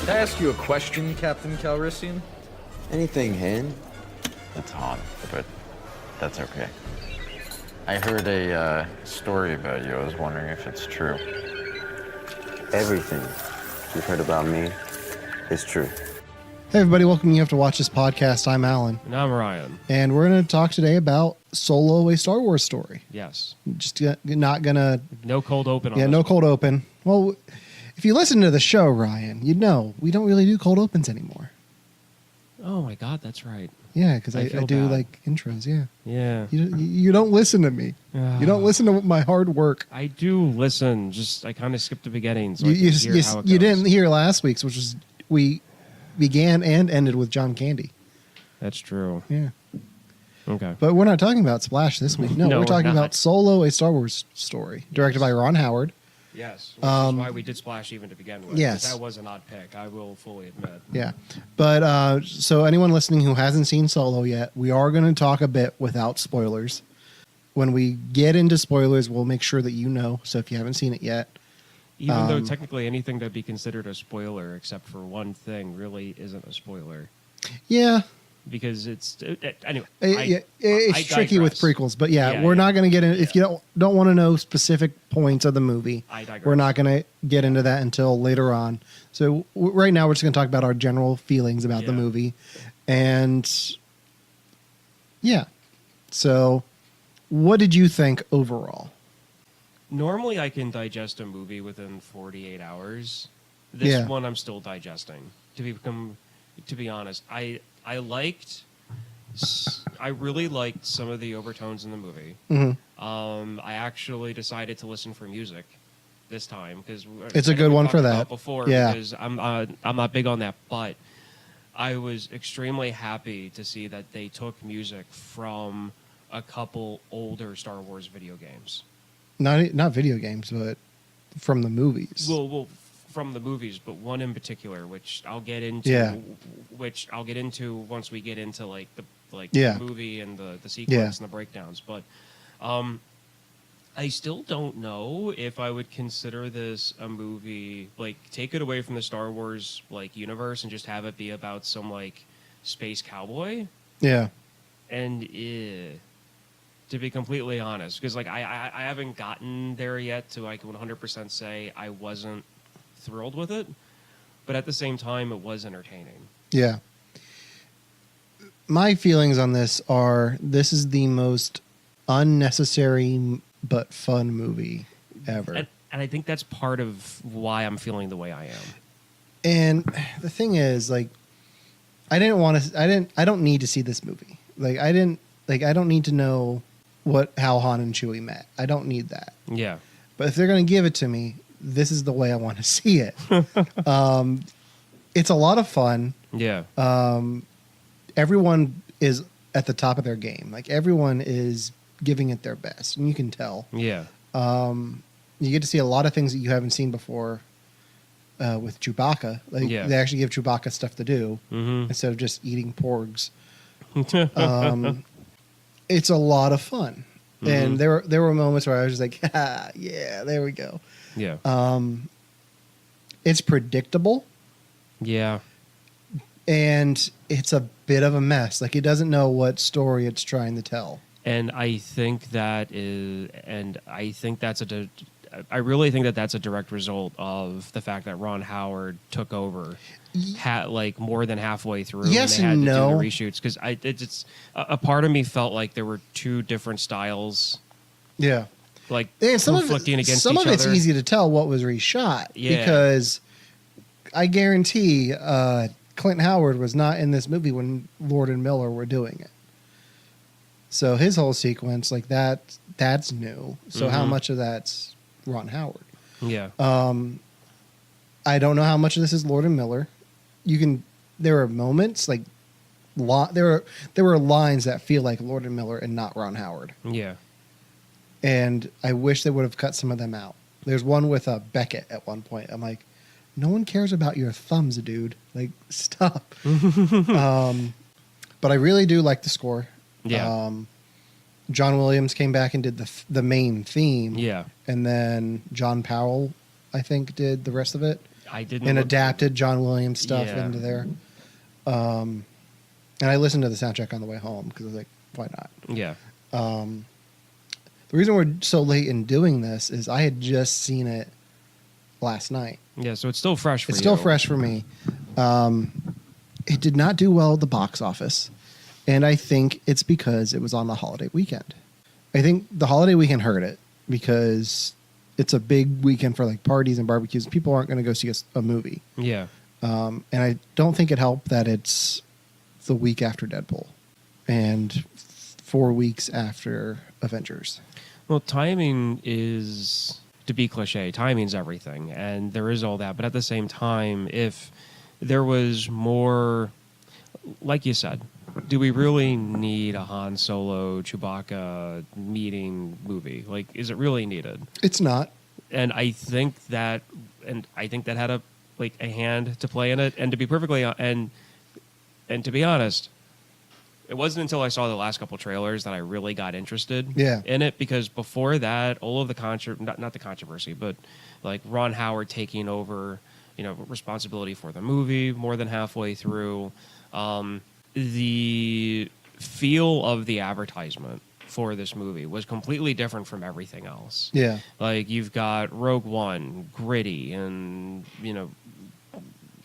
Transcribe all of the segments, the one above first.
Can I ask you a question, Captain Calrissian? Anything, Han? It's Han, but that's okay. I heard a story about you. I was wondering if it's true. Everything you've heard about me is true. Hey everybody, welcome to You Have to Watch This podcast. I'm Alan. And I'm Ryan. And we're going to talk today about Solo, a Star Wars story. Yes. Just not going to... No cold open on Yeah, this no one. cold open. Well, if you listen to the show, Ryan, you'd know we don't really do cold opens anymore. Oh my God, that's right. Yeah, because I I feel do bad. like intros, yeah. Yeah. You don't listen to me. You don't listen to my hard work. I do listen, just I kind of skipped the beginning so You, I can hear how it you goes. didn't hear last week's, which was we began and ended with John Candy. That's true. Yeah. Okay. But we're not talking about Splash this week. No, No, we're we're talking not. about Solo, a Star Wars story, directed by Ron Howard. Yes. Which is why we did Splash even to begin with. 'cause yes. That was an odd pick, I will fully admit. Yeah. But so anyone listening who hasn't seen Solo yet, we are going to talk a bit without spoilers. When we get into spoilers, we'll make sure that you know. So if you haven't seen it yet, Even though technically anything that'd be considered a spoiler, except for one thing, really isn't a spoiler. yeah, Because it's... anyway. it's I tricky with digress. prequels. But yeah, Yeah, we're yeah. not going to get in. If you don't want to know specific points of the movie, I digress. we're not going to get into that until later on. So right now, we're just going to talk about our general feelings about the Yeah. movie. And yeah. So what did you think overall? Normally, I can digest a movie within 48 hours. This Yeah. one, I'm still digesting. To be honest, I really liked some of the overtones in the movie. Mm-hmm. I actually decided to listen for music this time because It's a good one for that. Before, Yeah. because I'm not big on that, but I was extremely happy to see that they took music from a couple older Star Wars video games. Not video games, but from the movies. Well, from the movies, but one in particular, which I'll get into. Yeah. Which I'll get into once we get into the Yeah. movie and the sequence Yeah. and the breakdowns. But I still don't know if I would consider this a movie. Like, take it away from the Star Wars universe and just have it be about some space cowboy. Yeah. And to be completely honest, because I haven't gotten there yet to 100% say I wasn't thrilled with it, but at the same time it was entertaining. Yeah. My feelings on this is the most unnecessary but fun movie ever. And I think that's part of why I'm feeling the way I am. And the thing is, I don't need to see this movie. I don't need to know how Han and Chewie met. I don't need that. Yeah. But if they're going to give it to me, this is the way I want to see it. It's a lot of fun. Yeah. Everyone is at the top of their game. Everyone is giving it their best, and you can tell. Yeah. You get to see a lot of things that you haven't seen before with Chewbacca. Yeah. They actually give Chewbacca stuff to do Mm-hmm. instead of just eating porgs. It's a lot of fun. Mm-hmm. And there were moments where I was just like, yeah, there we go. Yeah. It's predictable. Yeah. And it's a bit of a mess. It doesn't know what story it's trying to tell. And I think that's I really think that's a direct result of the fact that Ron Howard took over more than halfway through. Yes and they had and to no. do the reshoots because it's a part of me felt like there were two different styles, Yeah. And conflicting against some each of it's other. easy to tell what was reshot. Yeah. Because I guarantee Clint Howard was not in this movie when Lord and Miller were doing it. So his whole sequence, that's new. So how Mhm. much of that's Ron Howard? Yeah. I don't know how much of this is Lord and Miller. There are moments there were lines that feel like Lord and Miller and not Ron Howard. Yeah. And I wish they would have cut some of them out. There's one with Beckett at one point. I'm like, no one cares about your thumbs, dude. Stop. But I really do like the score. Yeah. John Williams came back and did the main theme. Yeah. And then John Powell, I think, did the rest of it. I didn't and look- adapted John Williams stuff Yeah. into there. And I listened to the soundtrack on the way home because I was like, why not? Yeah. The reason we're so late in doing this is I had just seen it last night. Yeah, so it's still fresh for It's you. still fresh for me. It did not do well at the box office, and I think it's because it was on the holiday weekend. I think the holiday weekend hurt it because it's a big weekend for like parties and barbecues. People aren't going to go see a movie, Yeah. and I don't think it helped that it's the week after Deadpool and 4 weeks after Avengers. Well, timing is, to be cliche, timing's everything, and there is all that. But at the same time, if there was more, like you said, do we really need a Han Solo Chewbacca meeting movie? Like, is it really needed? It's not. And I think that had a hand to play in it. And to be perfectly and to be honest, it wasn't until I saw the last couple trailers that I really got interested in it, because before that, all of the not the controversy, but like Ron Howard taking over, responsibility for the movie more than halfway through, the feel of the advertisement for this movie was completely different from everything else. Yeah. Like, you've got Rogue One, gritty, and,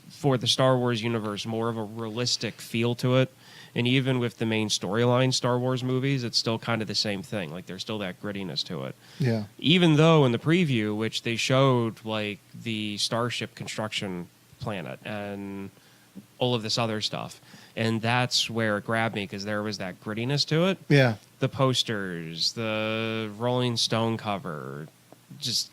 for the Star Wars universe, more of a realistic feel to it. And even with the main storyline Star Wars movies, it's still kind of the same thing. Like, there's still that grittiness to it. Yeah. Even though in the preview, which they showed, like, the starship construction planet and all of this other stuff. And that's where it grabbed me, because there was that grittiness to it. Yeah. The posters, the Rolling Stone cover, just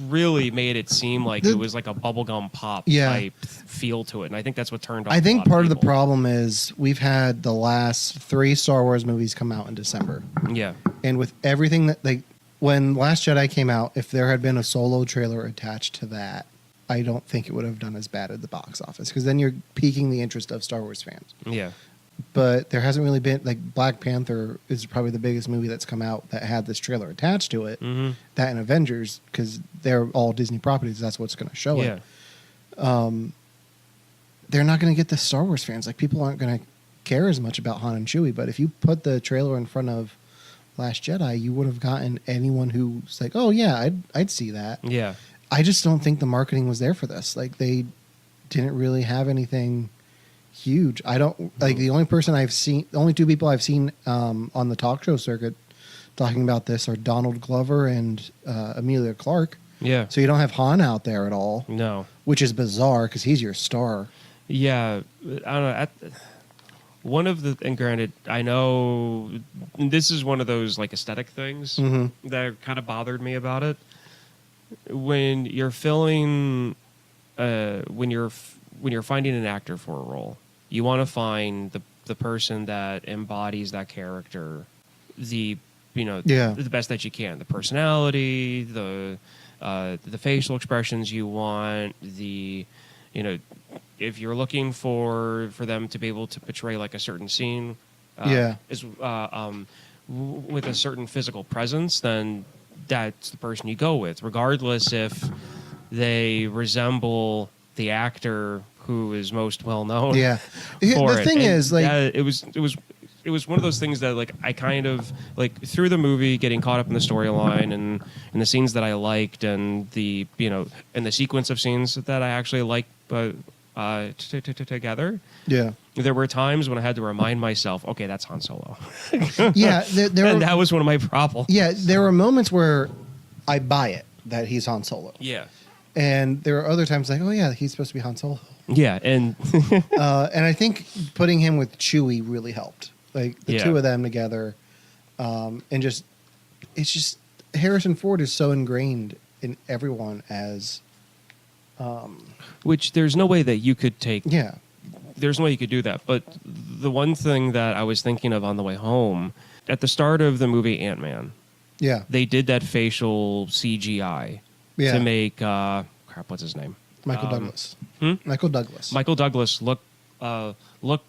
really made it seem like it was like a bubblegum pop type feel to it. And I think that's what turned off I think a lot part of the people. problem is we've had the last 3 Star Wars movies come out in December. Yeah. And with everything that when Last Jedi came out, if there had been a Solo trailer attached to that, I don't think it would have done as bad at the box office, because then you're piquing the interest of Star Wars fans. Yeah. But there hasn't really been, like, Black Panther is probably the biggest movie that's come out that had this trailer attached to it. Mm-hmm. That and Avengers, because they're all Disney properties. That's what's going to show Yeah. it. They're not going to get the Star Wars fans. Like, people aren't going to care as much about Han and Chewie. But if you put the trailer in front of Last Jedi, you would have gotten anyone who's like, oh, yeah, I'd see that. Yeah. I just don't think the marketing was there for this. Like, they didn't really have anything huge. I don't like the only person I've seen, the only 2 people I've seen on the talk show circuit talking about this are Donald Glover and Emilia Clarke. Yeah. So you don't have Han out there at all, No. which is bizarre because he's your star. Yeah. I don't know. One of the, and granted, I know this is one of those like aesthetic things that kind of bothered me about it. When you're filling, when you're finding an actor for a role, you want to find the person that embodies that character, the best that you can. The personality, the facial expressions you want, if you're looking for them to be able to portray like a certain scene, with a certain physical presence, then that's the person you go with, regardless if they resemble the actor who is most well known. Yeah. For The it. thing And is, like, it was one of those things that like I kind of like through the movie, getting caught up in the storyline and the scenes that I liked, and the and the sequence of scenes that I actually liked together. yeah. There were times when I had to remind myself, okay, that's Han Solo. Yeah. There And were, that was one of my problems. yeah. There were moments where I buy it that he's Han Solo. Yeah. And there are other times like, oh, yeah, he's supposed to be Han Solo. Yeah. And And I think putting him with Chewie really helped. Like the Yeah. 2 of them together, and it's just Harrison Ford is so ingrained in everyone as, which there's no way that you could take. yeah, There's no way you could do that. But the one thing that I was thinking of on the way home, at the start of the movie Ant-Man, yeah, they did that facial CGI yeah. to make what's his name? Michael Douglas. hmm? Michael Douglas. Michael Douglas looked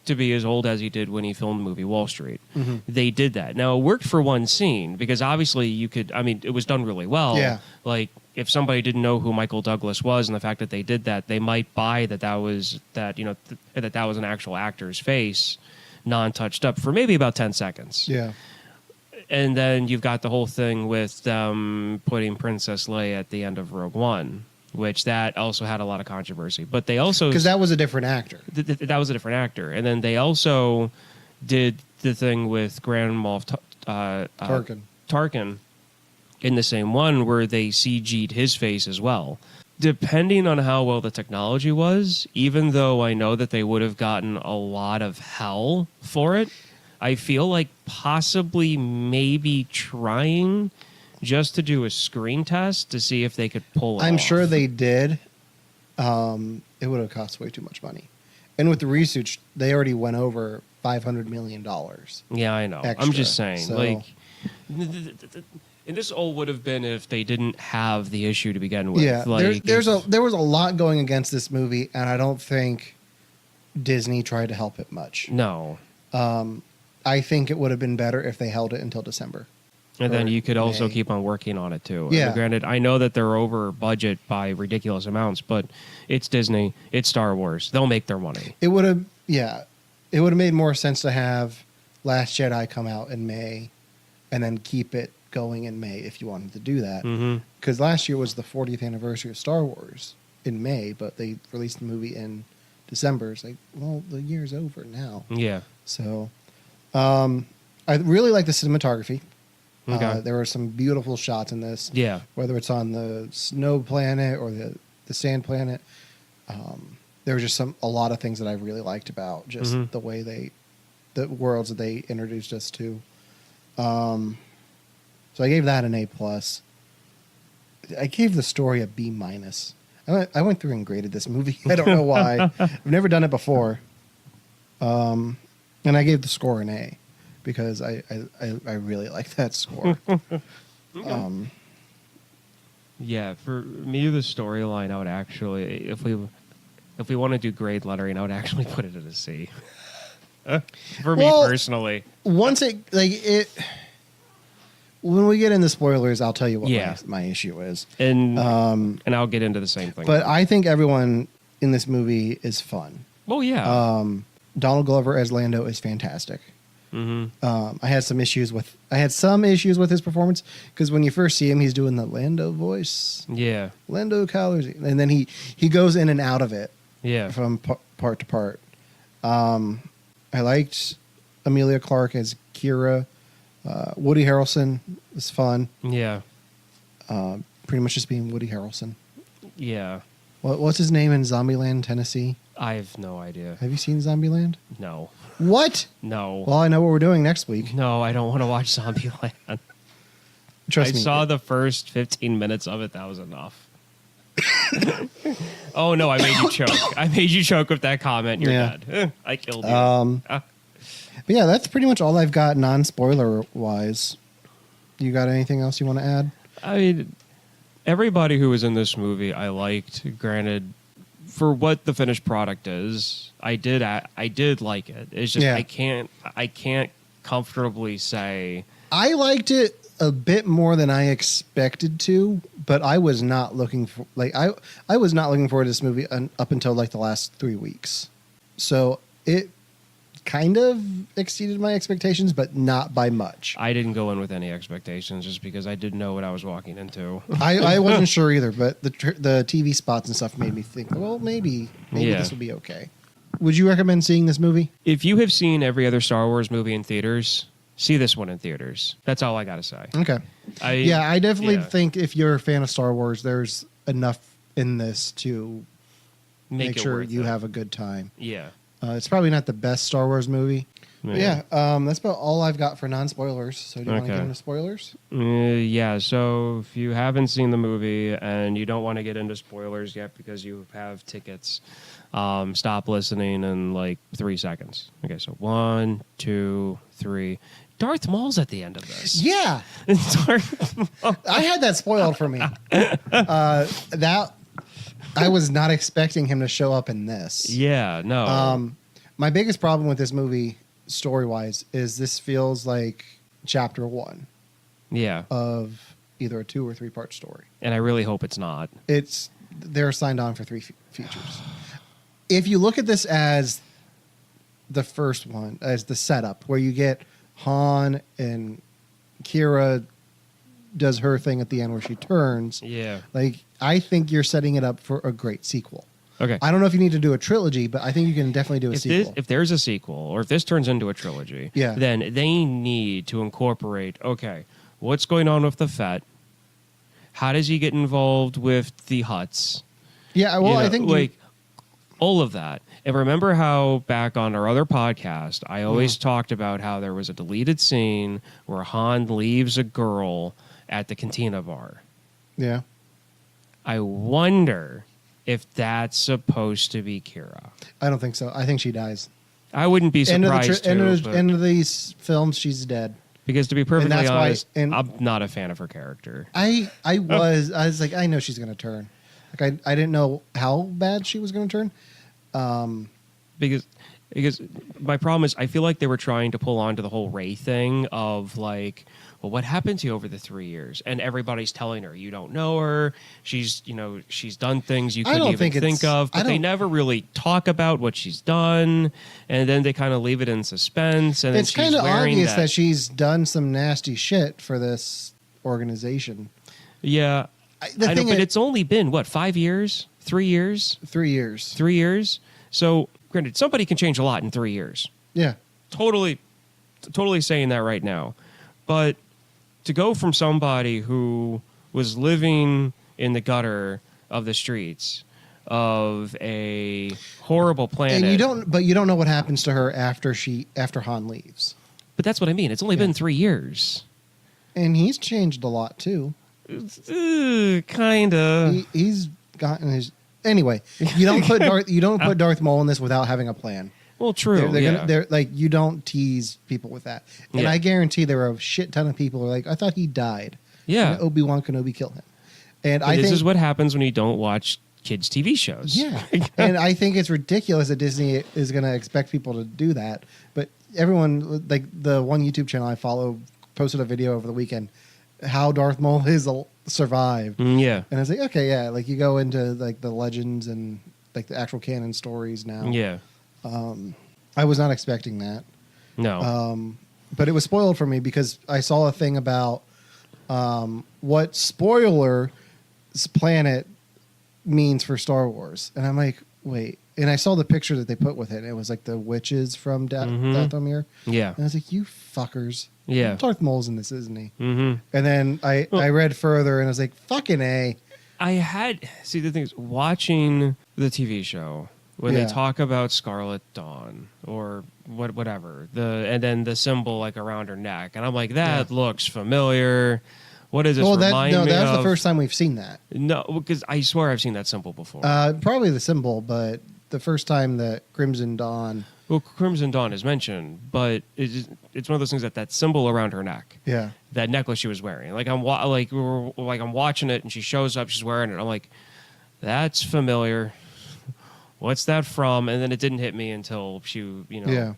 to be as old as he did when he filmed the movie Wall Street. Mm-hmm. They did that. Now, it worked for one scene because obviously you could, I mean, it was done really well. Yeah. Like, if somebody didn't know who Michael Douglas was and the fact that they did that, they might buy that was an actual actor's face, non-touched up for maybe about 10 seconds. Yeah. And then you've got the whole thing with putting Princess Leia at the end of Rogue One, which that also had a lot of controversy. But they also... Because that was a different actor. That was a different actor. And then they also did the thing with Grand Moff Tarkin in the same one where they CG'd his face as well. Depending on how well the technology was, even though I know that they would have gotten a lot of hell for it, I feel like possibly maybe trying just to do a screen test to see if they could pull it I'm off. sure they did. It would have cost way too much money. And with the research, they already went over $500 million. Yeah, I know. Extra, I'm just saying, so- like, and this all would have been if they didn't have the issue to begin with. Yeah, like, there was a lot going against this movie, and I don't think Disney tried to help it much. no. I think it would have been better if they held it until December. And then or you could also May. keep on working on it too. Yeah. And granted, I know that they're over budget by ridiculous amounts, but it's Disney, it's Star Wars. They'll make their money. It would have, it would have made more sense to have Last Jedi come out in May, and then keep it going in May if you wanted to do that. Mm-hmm. Because last year was the 40th anniversary of Star Wars in May, but they released the movie in December. It's like, well, the year's over now. Yeah. So, I really like the cinematography. Okay. There were some beautiful shots in this. Yeah. Whether it's on the snow planet or the sand planet, there were just a lot of things that I really liked about just Mhm. the way the worlds that they introduced us to. So I gave that an A+. I gave the story a B-. I went through and graded this movie. I don't know why. I've never done it before. And I gave the score an A because I really like that score. Yeah, for me, the storyline, I would actually, if we want to do grade lettering, I would actually put it at a C. For me Well, personally. Once when we get into spoilers, I'll tell you what Yeah. my issue is. And I'll get into the same thing. But I think everyone in this movie is fun. oh, yeah. Donald Glover as Lando is fantastic. Mm-hmm. I had some issues with his performance because when you first see him, he's doing the Lando voice, Yeah. Lando Calrissian, and then he goes in and out of it Yeah. from part to part. I liked Emilia Clarke as Kira. Woody Harrelson was fun. Yeah. Pretty much just being Woody Harrelson. Yeah. What's his name in Zombieland, Tennessee? I have no idea. Have you seen Zombieland? No. What? No. Well, I know what we're doing next week. No, I don't want to watch Zombieland. Trust I me. saw the first 15 minutes of it. That was enough. Oh, no, I made you choke. I made you choke with that comment. You're Yeah. dead. I killed you. But yeah, that's pretty much all I've got non-spoiler wise. You got anything else you want to add? I mean, everybody who was in this movie, I liked. Granted, for what the finished product is, I did like it. It's just Yeah. I can't comfortably say. I liked it a bit more than I expected to, but I was not looking for I was not looking forward to this movie up until like the last 3 weeks. So it kind of exceeded my expectations, but not by much. I didn't go in with any expectations just because I didn't know what I was walking into. I wasn't sure either, but the TV spots and stuff made me think, well, maybe Yeah. this will be okay. Would you recommend seeing this movie? If you have seen every other Star Wars movie in theaters, see this one in theaters. That's all I got to say. Okay. I definitely think if you're a fan of Star Wars, there's enough in this to make it sure worth you it. have a good time. Yeah. It's probably not the best Star Wars movie. But yeah, that's about all I've got for non-spoilers. So do you want to Okay. get into spoilers? Yeah, so if you haven't seen the movie and you don't want to get into spoilers yet because you have tickets, stop listening in like 3 seconds. Okay, so 1, 2, 3. Darth Maul's at the end of this. Yeah, Darth Maul. I had that spoiled for me. That I was not expecting him to show up in this. Yeah, no. My biggest problem with this movie, story-wise, is this feels like chapter 1 yeah. of either a 2 or 3 part story. And I really hope it's not. They're signed on for 3 features. If you look at this as the first one, as the setup, where you get Han and Kira does her thing at the end where she turns, Yeah. like I think you're setting it up for a great sequel. Okay. I don't know if you need to do a trilogy, but I think you can definitely do a sequel. If there's a sequel, or if this turns into a trilogy, Yeah. then they need to incorporate, okay, what's going on with the Fett? How does he get involved with the Hutts? Yeah, well, You know, I think like all of that. And remember how back on our other podcast, I always talked about how there was a deleted scene where Han leaves a girl at the cantina bar. yeah. I wonder if that's supposed to be Kira. I don't think so. I think she dies. I wouldn't be surprised End too, of these films, she's dead. because to be perfectly that's why- honest, and- I'm not a fan of her character. I was like, I know she's gonna turn. Like I didn't know how bad she was gonna turn. because my problem is I feel like they were trying to pull onto the whole Rey thing of like, well, what happened to you over the 3 years? And everybody's telling her you don't know her. She's she's done things you I couldn't don't even think think it's- of, I but they don't- never really talk about what she's done, and then they kind of leave it in suspense. And It's then kind she's of wearing obvious that she's done some nasty shit for this organization. yeah. The I know, thing but is- it's only been what 5 years, 3 years, 3 years. 3 years. So granted, somebody can change a lot in 3 years. Yeah. Totally saying that right now. But to go from somebody who was living in the gutter of the streets of a horrible planet, And you don't know what happens to her after Han leaves. but that's what I mean. It's only been 3 years. And he's changed a lot too. Kinda. He's gotten his anyway. You don't put Darth Maul in this without having a plan. Well, true. They're like, you don't tease people with that. And Yeah. I guarantee there are a shit ton of people who are like, I thought he died. Yeah. And Obi-Wan Kenobi killed him. And And I this think is what happens when you don't watch kids' TV shows. yeah. And I think it's ridiculous that Disney is going to expect people to do that. But everyone, like the one YouTube channel I follow, posted a video over the weekend how Darth Maul is survived. Yeah. And I was like, okay, yeah, like you go into like the legends and like the actual canon stories now. Yeah. I was not expecting that. No. But it was spoiled for me because I saw a thing about what spoiler's planet means for Star Wars. And I'm like, wait. And I saw the picture that they put with it. And it was like the witches from Dathomir. yeah. And I was like, you fuckers. Yeah. Darth Maul's in this, isn't he? Mm-hmm. And then I read further and I was like, fucking A. See, the thing is, watching the TV show when Yeah. they talk about Scarlet Dawn or whatever, and then the symbol like around her neck, and I'm like, that looks familiar. What does this remind me that's of? the first time we've seen that. No, because I swear I've seen that symbol before. Probably the symbol, but the first time that Crimson Dawn. well, Crimson Dawn is mentioned, but it's one of those things that symbol around her neck. Yeah. That necklace she was wearing. Like I'm I'm watching it and she shows up, she's wearing it. I'm like, that's familiar. What's that from? And then it didn't hit me until she,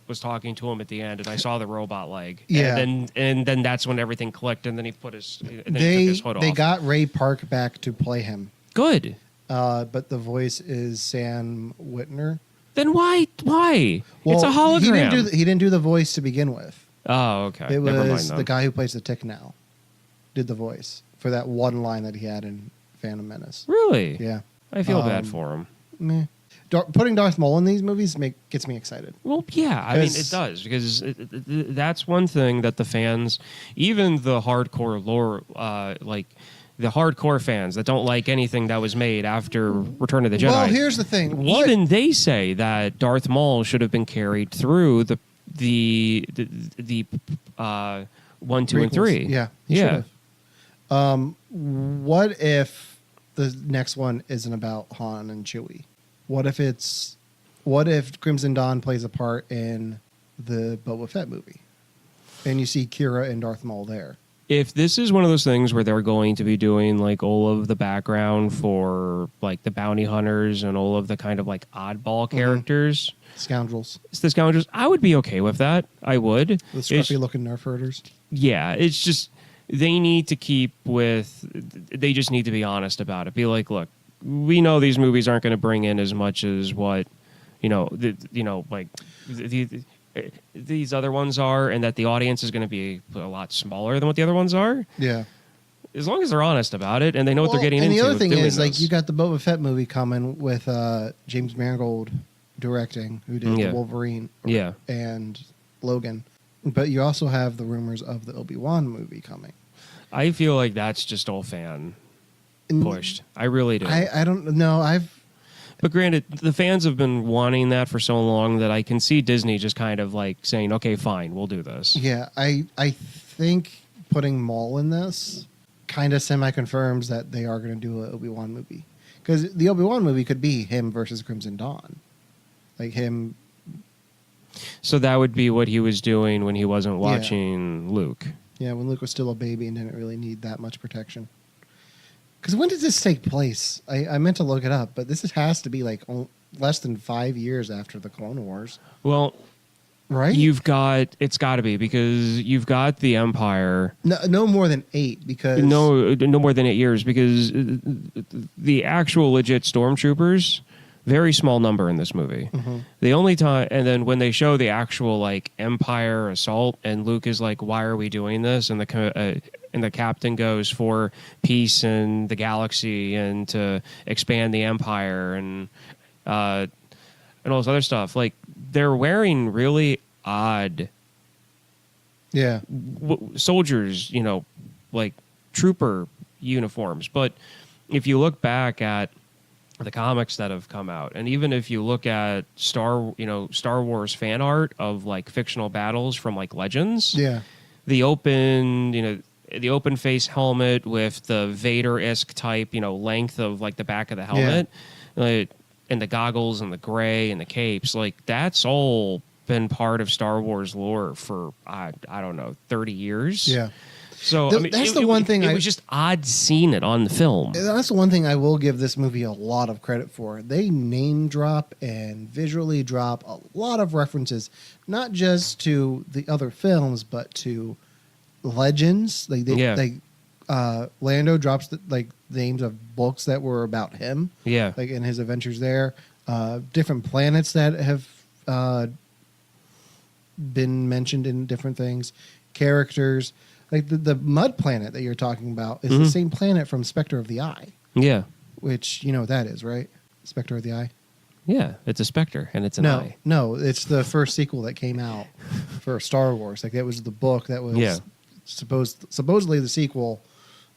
was talking to him at the end, and I saw the robot leg. Yeah. And then that's when everything clicked, and then he put his he took They his hood off. got Ray Park back to play him, Good. but the voice is Sam Whitner. Then why? It's a hologram. He didn't do the voice to begin with. Oh, okay. It Never mind was then. the guy who plays the Tick now did the voice for that one line that he had in Phantom Menace. Really? Yeah. I feel bad for him. Meh. Putting Darth Maul in these movies gets me excited. Well, yeah, I mean, it 'Cause- does, because that's one thing that the fans, even the hardcore lore, like the hardcore fans that don't like anything that was made after Return of the Jedi. Well, here's the thing. Even they say that Darth Maul should have been carried through the 1, 2, and Prequels. 3. Yeah. he Yeah. should have. What if the next one isn't about Han and Chewie? What if Crimson Dawn plays a part in the Boba Fett movie? And you see Kira and Darth Maul there. If this is one of those things where they're going to be doing like all of the background for like the bounty hunters and all of the kind of like oddball characters, Scoundrels. it's the scoundrels, I would be okay with that. I would. The It's- scruffy looking nerf herders. Yeah, it's just they need to keep with. They just need to be honest about it. Be like, look, we know these movies aren't going to bring in as much as what, these other ones are, and that the audience is going to be a lot smaller than what the other ones are. Yeah. As long as they're honest about it and they know what they're getting and into. And the other thing doing is, like, this. you got the Boba Fett movie coming with James Mangold directing, who did Yeah. the Wolverine Yeah. and Logan. But you also have the rumors of the Obi-Wan movie coming. I feel like that's just all fan And pushed. I really do. I don't know. But granted, the fans have been wanting that for so long that I can see Disney just kind of like saying, okay, fine, we'll do this. Yeah, I think putting Maul in this kind of semi-confirms that they are going to do an Obi-Wan movie. Because the Obi-Wan movie could be him versus Crimson Dawn. Like him. So that would be what he was doing when he wasn't watching Luke. Yeah, when Luke was still a baby and didn't really need that much protection. Because when did this take place? I meant to look it up, but this has to be like less than 5 years after the Clone Wars, Well, right? it's got to be because you've got the Empire. No more than 8 because No more than 8 years because the actual legit stormtroopers, very small number in this movie. Mm-hmm. The only time, and then when they show the actual like Empire assault, and Luke is like, "Why are we doing this?" and the captain goes, "For peace in the galaxy and to expand the Empire and all this other stuff." Like they're wearing really odd Yeah, soldiers, like trooper uniforms. But if you look back at the comics that have come out, and even if you look at Star Wars fan art of like fictional battles from like Legends, yeah, the open face helmet with the Vader-esque type, length of like the back of the helmet, and the goggles and the gray and the capes, like that's all been part of Star Wars lore for I don't know 30 years. yeah. So That's the one thing it I- was just odd seeing it on the film. That's the one thing I will give this movie a lot of credit for. They name drop and visually drop a lot of references, not just to the other films, but to Legends. Lando drops the names of books that were about him, Yeah. like in his adventures there. Different planets that have been mentioned in different things, characters. Like the mud planet that you're talking about is the same planet from Spectre of the Eye, Yeah. which you know what that is, right? Spectre of the Eye. Yeah. It's a specter and it's an No, eye. no, it's the first sequel that came out for Star Wars. Like that was the book that was Yeah. supposedly the sequel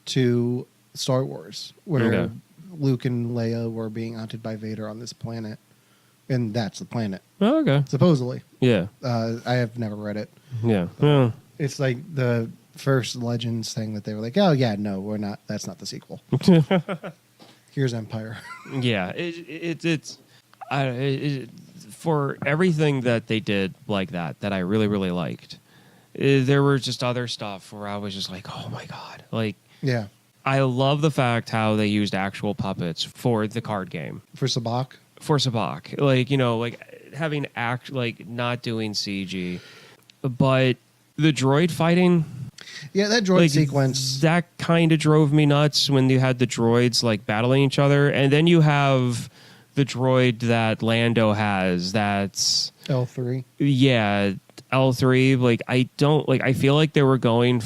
to Star Wars, where Okay. Luke and Leia were being hunted by Vader on this planet, and that's the planet Oh, okay. supposedly. Yeah. I have never read it. Yeah. Well, It's like the first Legends thing that they were like, oh yeah, no, we're not. That's not the sequel. Here's Empire. yeah. It's for everything that they did like that I really, really liked. There were just other stuff where I was just like, oh my God. Like, Yeah, I love the fact how they used actual puppets for the card game. for Sabak. For Sabak. Like having not doing CG. But the droid fighting, Yeah, that droid sequence. that kind of drove me nuts when you had the droids like battling each other. And then you have the droid that Lando has that's L3. yeah, L3. Like I feel like they were trying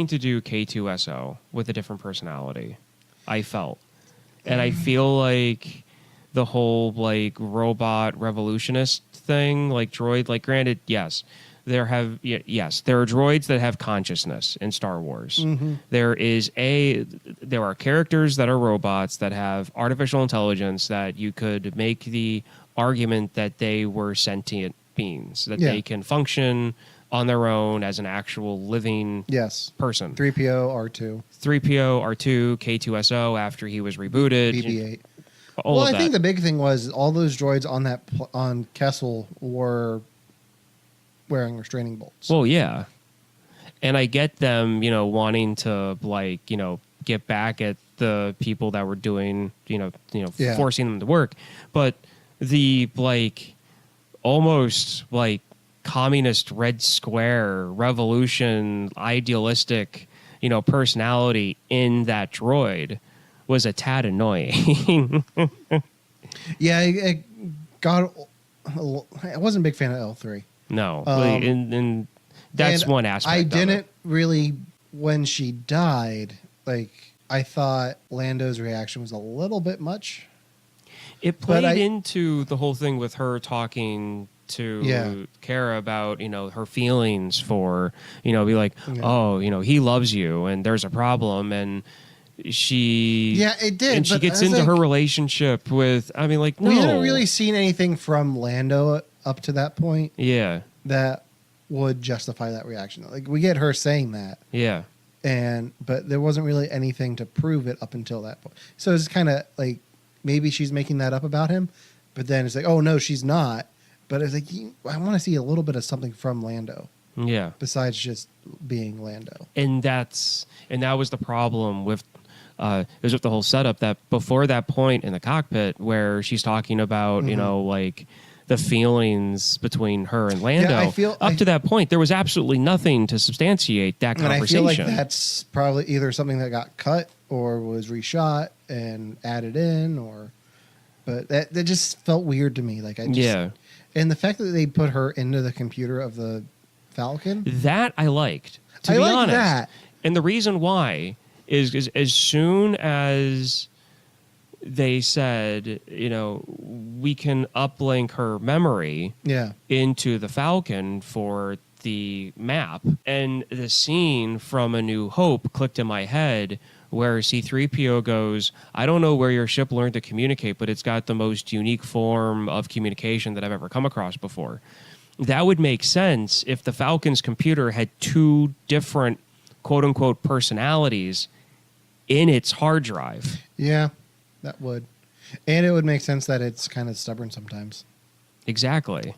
to do K2SO with a different personality. I felt. And I feel like the whole like robot revolutionist thing, like droid, like granted, yes, there are droids that have consciousness in Star Wars. Mm-hmm. There are characters that are robots that have artificial intelligence that you could make the argument that they were sentient beings, that Yeah. they can function on their own as an actual living Yes. person. 3PO, R2, 3PO, R2, K2SO after he was rebooted. BB-8. All Well, of I that. think the big thing was all those droids on Kessel were wearing restraining bolts. Well, yeah. And I get them, wanting to get back at the people that were doing, Yeah. forcing them to work. But the almost communist Red Square revolution idealistic, personality in that droid was a tad annoying. Yeah, I wasn't a big fan of L3. No, Um, and that's And one aspect. I of didn't it. really, when she died, I thought Lando's reaction was a little bit much. It but played into the whole thing with her talking to Yeah. Kara about, her feelings for, be like, Yeah. oh, he loves you and there's a problem. And she, Yeah, it did, and she but gets I was into her like- relationship with, no. We hadn't really seen anything from Lando up to that point Yeah. that would justify that reaction. Like, we get her saying that, Yeah. but there wasn't really anything to prove it up until that point. So it's kind of like maybe she's making that up about him, but then it's like, oh no, she's not. But it's like, I want to see a little bit of something from Lando Yeah. besides just being Lando. And that was the problem with it was with the whole setup, that before that point in the cockpit where she's talking about like the feelings between her and Lando, I feel- up to that point there was absolutely nothing to substantiate that And I feel conversation. like that's probably either something that got cut or was reshot and added in, but that just felt weird to me. Like, and the fact that they put her into the computer of the Falcon, that I liked, to I be like honest. that. And the reason why is as soon as they said, we can uplink her memory yeah, into the Falcon for the map, and the scene from A New Hope clicked in my head where C-3PO goes, I don't know where your ship learned to communicate, but it's got the most unique form of communication that I've ever come across before. That would make sense if the Falcon's computer had two different quote-unquote personalities in its hard drive. yeah, that would, and it would make sense that it's kind of stubborn sometimes. Exactly.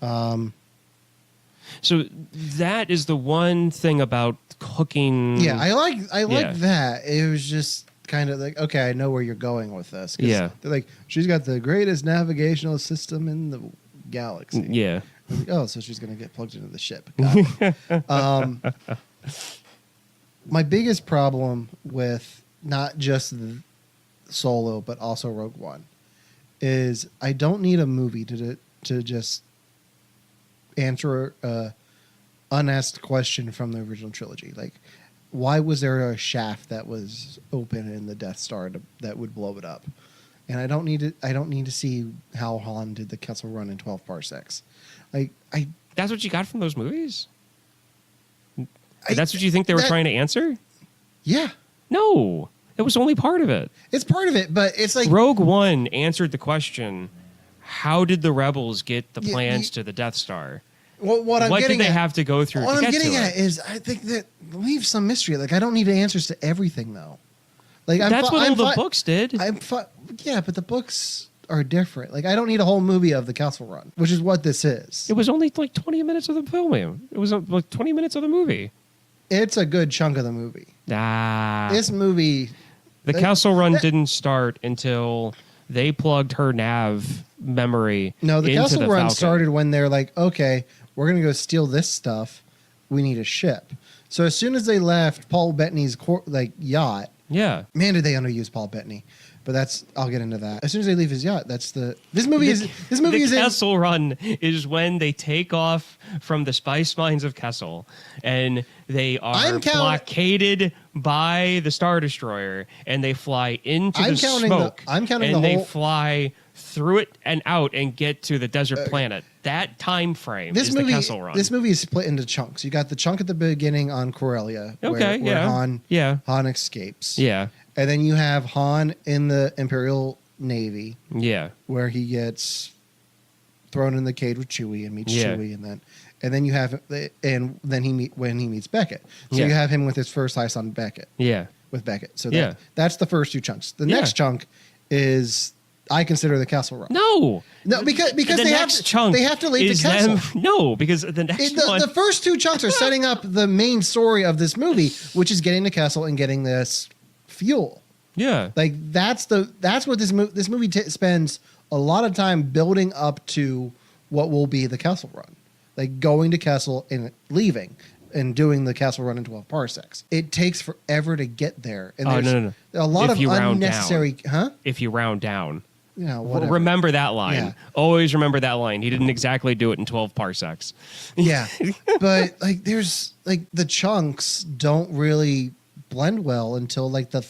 So that is the one thing about hooking. Yeah, I like Yeah. that. It was just kind of like, okay, I know where you're going with this. 'Cause Yeah. they're like, she's got the greatest navigational system in the galaxy. Yeah. I was like, oh, so she's going to get plugged into the ship. Got it. My biggest problem with not just Solo, but also Rogue One, is I don't need a movie to just answer a unasked question from the original trilogy. Like, why was there a shaft that was open in the Death Star that would blow it up? And I don't need to see how Han did the Kessel Run in 12 parsecs. Like, That's what you got from those movies? I- That's what you think they were that- trying to answer? yeah, No. It was only part of it. it's part of it, but it's like, Rogue One answered the question, how did the rebels get the Yeah, plans to the Death Star? what I'm What getting did they at, have to go through what to I'm get getting to at it? is, I think that leaves some mystery. Like, I don't need answers to everything, though. Like, That's what all I'm the fi- books did. Yeah, but the books are different. Like, I don't need a whole movie of the Kessel Run, which is what this is. It was only like 20 minutes of the film. It was like 20 minutes of the movie. It's a good chunk of the movie. This movie, The They- Kessel Run that- didn't start until they plugged her nav memory no, the into Kessel the Run Falcon. started when they're like, okay, we're going to go steal this stuff. We need a ship. So as soon as they left Paul Bettany's yacht, Yeah. man, did they underuse Paul Bettany? But I'll get into that. As soon as they leave his yacht, this movie is The in, Kessel Run is when they take off from the spice mines of Kessel and they are I'm blockaded by the Star Destroyer and they fly into I'm the counting smoke. I'm counting and the they whole- fly through it and out and get to the desert planet. That time frame is the Kessel Run. This movie is split into chunks. You got the chunk at the beginning on Corellia, Okay, where yeah. Han escapes. Yeah. And then you have Han in the Imperial Navy, Yeah. where he gets thrown in the cage with Chewie and meets Yeah. Chewie, and then you have when he meets Beckett. So Yeah. you have him with his first heist on Beckett Yeah. with Beckett. So Yeah. that's the first two chunks. The Yeah. next chunk is I consider the Kessel Run. No. No, because the they have next to, chunk they have to leave is the Kessel. them. No, because the next one. The first two chunks are setting up the main story of this movie, which is getting to Kessel and getting this fuel. Yeah. Like that's what this movie spends a lot of time building up to what will be the Kessel Run, like going to Kessel and leaving and doing the Kessel Run in 12 parsecs. It takes forever to get there, and Oh, there's no. a lot If of you round unnecessary. Huh? If you round down. You know, whatever. Remember that line. Yeah. Always remember that line. He didn't exactly do it in 12 parsecs. Yeah, but like there's like the chunks don't really blend well until like the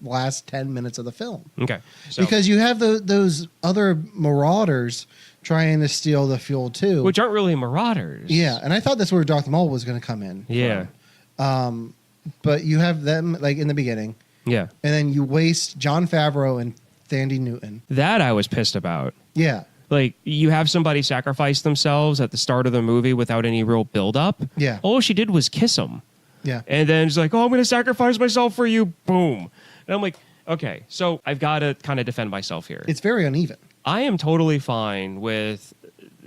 last 10 minutes of the film. Okay. So, Because you have those other marauders trying to steal the fuel too. which aren't really marauders. Yeah, and I thought that's where Darth Maul was going to come in. Yeah. But you have them like in the beginning, Yeah. and then you waste John Favreau and Thandie Newton. That I was pissed about. Yeah, Like, you have somebody sacrifice themselves at the start of the movie without any real build-up. Yeah. All she did was kiss him. yeah, And then it's like, oh, I'm going to sacrifice myself for you. Boom. And I'm like, okay, so I've got to kind of defend myself here. it's very uneven. I am totally fine with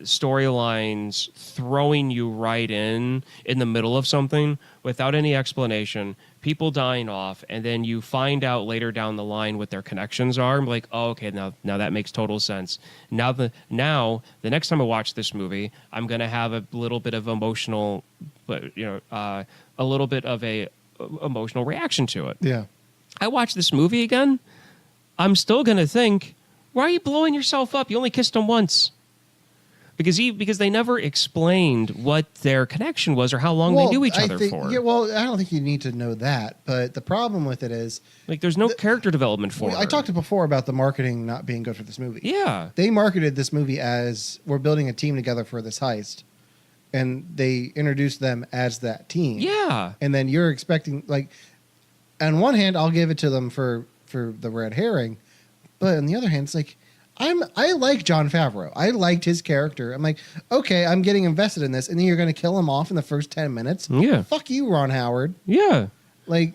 storylines throwing you right in the middle of something without any explanation, people dying off, and then you find out later down the line what their connections are. I'm like, oh, okay, now that makes total sense. Now the next time I watch this movie, I'm gonna have a little bit of emotional, a little bit of a emotional reaction to it. Yeah, I watch this movie again, I'm still gonna think, why are you blowing yourself up? You only kissed him once. Because they never explained what their connection was or how long they knew each other for. Yeah, well, I don't think you need to know that. But the problem with it is, Like, there's no character development for I her. talked before about the marketing not being good for this movie. Yeah. They marketed this movie as we're building a team together for this heist, and they introduced them as that team. Yeah. And then you're expecting, like, on one hand, I'll give it to them for the red herring, but on the other hand, it's like, I like Jon Favreau. I liked his character. I'm like, okay, I'm getting invested in this, and then you're going to kill him off in the first 10 minutes. Yeah. Fuck you, Ron Howard. Yeah. Like,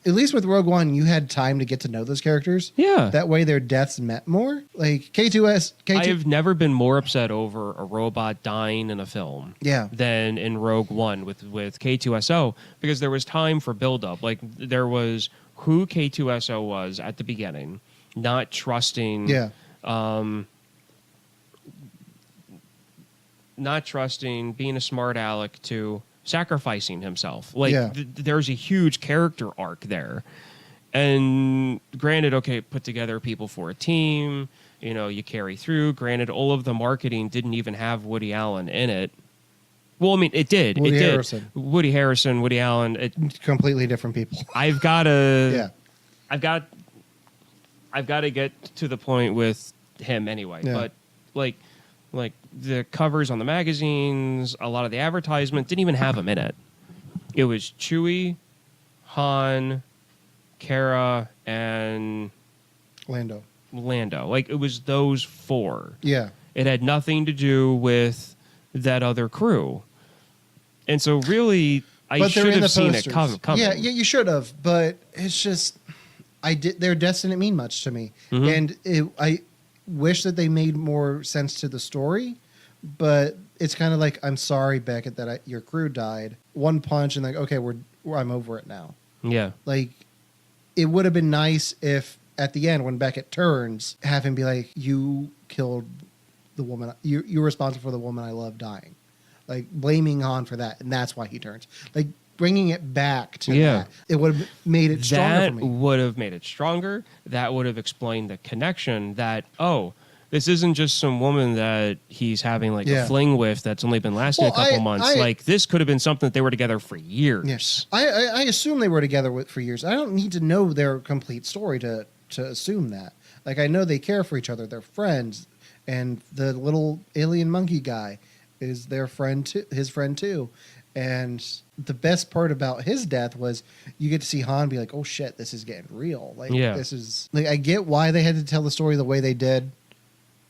at least with Rogue One, you had time to get to know those characters. Yeah. That way, their deaths meant more. Like K2. I've never been more upset over a robot dying in a film Yeah. than in Rogue One with K2SO, because there was time for build-up. Like, there was who K2SO was at the beginning, not trusting... Yeah. Not trusting, being a smart aleck, to sacrificing himself. Like, Yeah. there's a huge character arc there. And granted, okay, put together people for a team, you carry through. Granted, all of the marketing didn't even have Woody Allen in it. Well, I mean, it did. Woody it did. Harrelson. Woody Harrison, Woody Allen. Completely different people. I've got to... Yeah. I've got to get to the point with him anyway. Yeah. But like the covers on the magazines, a lot of the advertisement didn't even have him in it. It was Chewie, Han, Cara, and Lando. Lando. Like, it was those four. Yeah. It had nothing to do with that other crew. And so really, I But they're should in the have seen it posters. coming. Yeah, you should have. But it's just, their deaths didn't mean much to me, Mhm. and I wish that they made more sense to the story. But it's kind of like, I'm sorry, Beckett, that your crew died. One punch, and like, okay, I'm over it now. Yeah. Like, it would have been nice if at the end, when Beckett turns, have him be like, you killed the woman. You're responsible for the woman I love dying. Like, blaming Han for that, and that's why he turns. Like, bringing it back to that. It would have made it stronger That for me. would have made it stronger. That would have explained the connection that, oh, this isn't just some woman that he's having like Yeah. a fling with that's only been lasting a Well, couple months. Like, this could have been something that they were together for years. Yes. I assume they were together for years. I don't need to know their complete story to assume that. Like, I know they care for each other. They're friends. And the little alien monkey guy is their friend too, his friend too. And the best part about his death was you get to see Han be like, oh shit, this is getting real. Like, Yeah. this is, like, I get why they had to tell the story the way they did.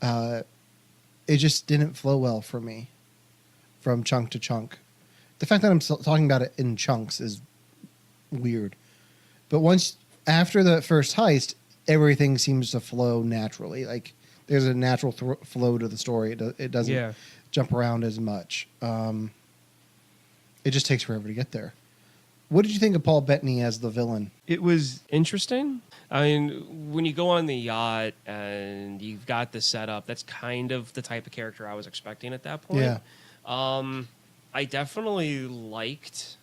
It just didn't flow well for me from chunk to chunk. The fact that I'm talking about it in chunks is weird. But after the first heist, everything seems to flow naturally. Like, there's a natural flow to the story. It doesn't jump around as much. It just takes forever to get there. What did you think of Paul Bettany as the villain? It was interesting. I mean, when you go on the yacht and you've got the setup, that's kind of the type of character I was expecting at that point. Yeah. I definitely liked.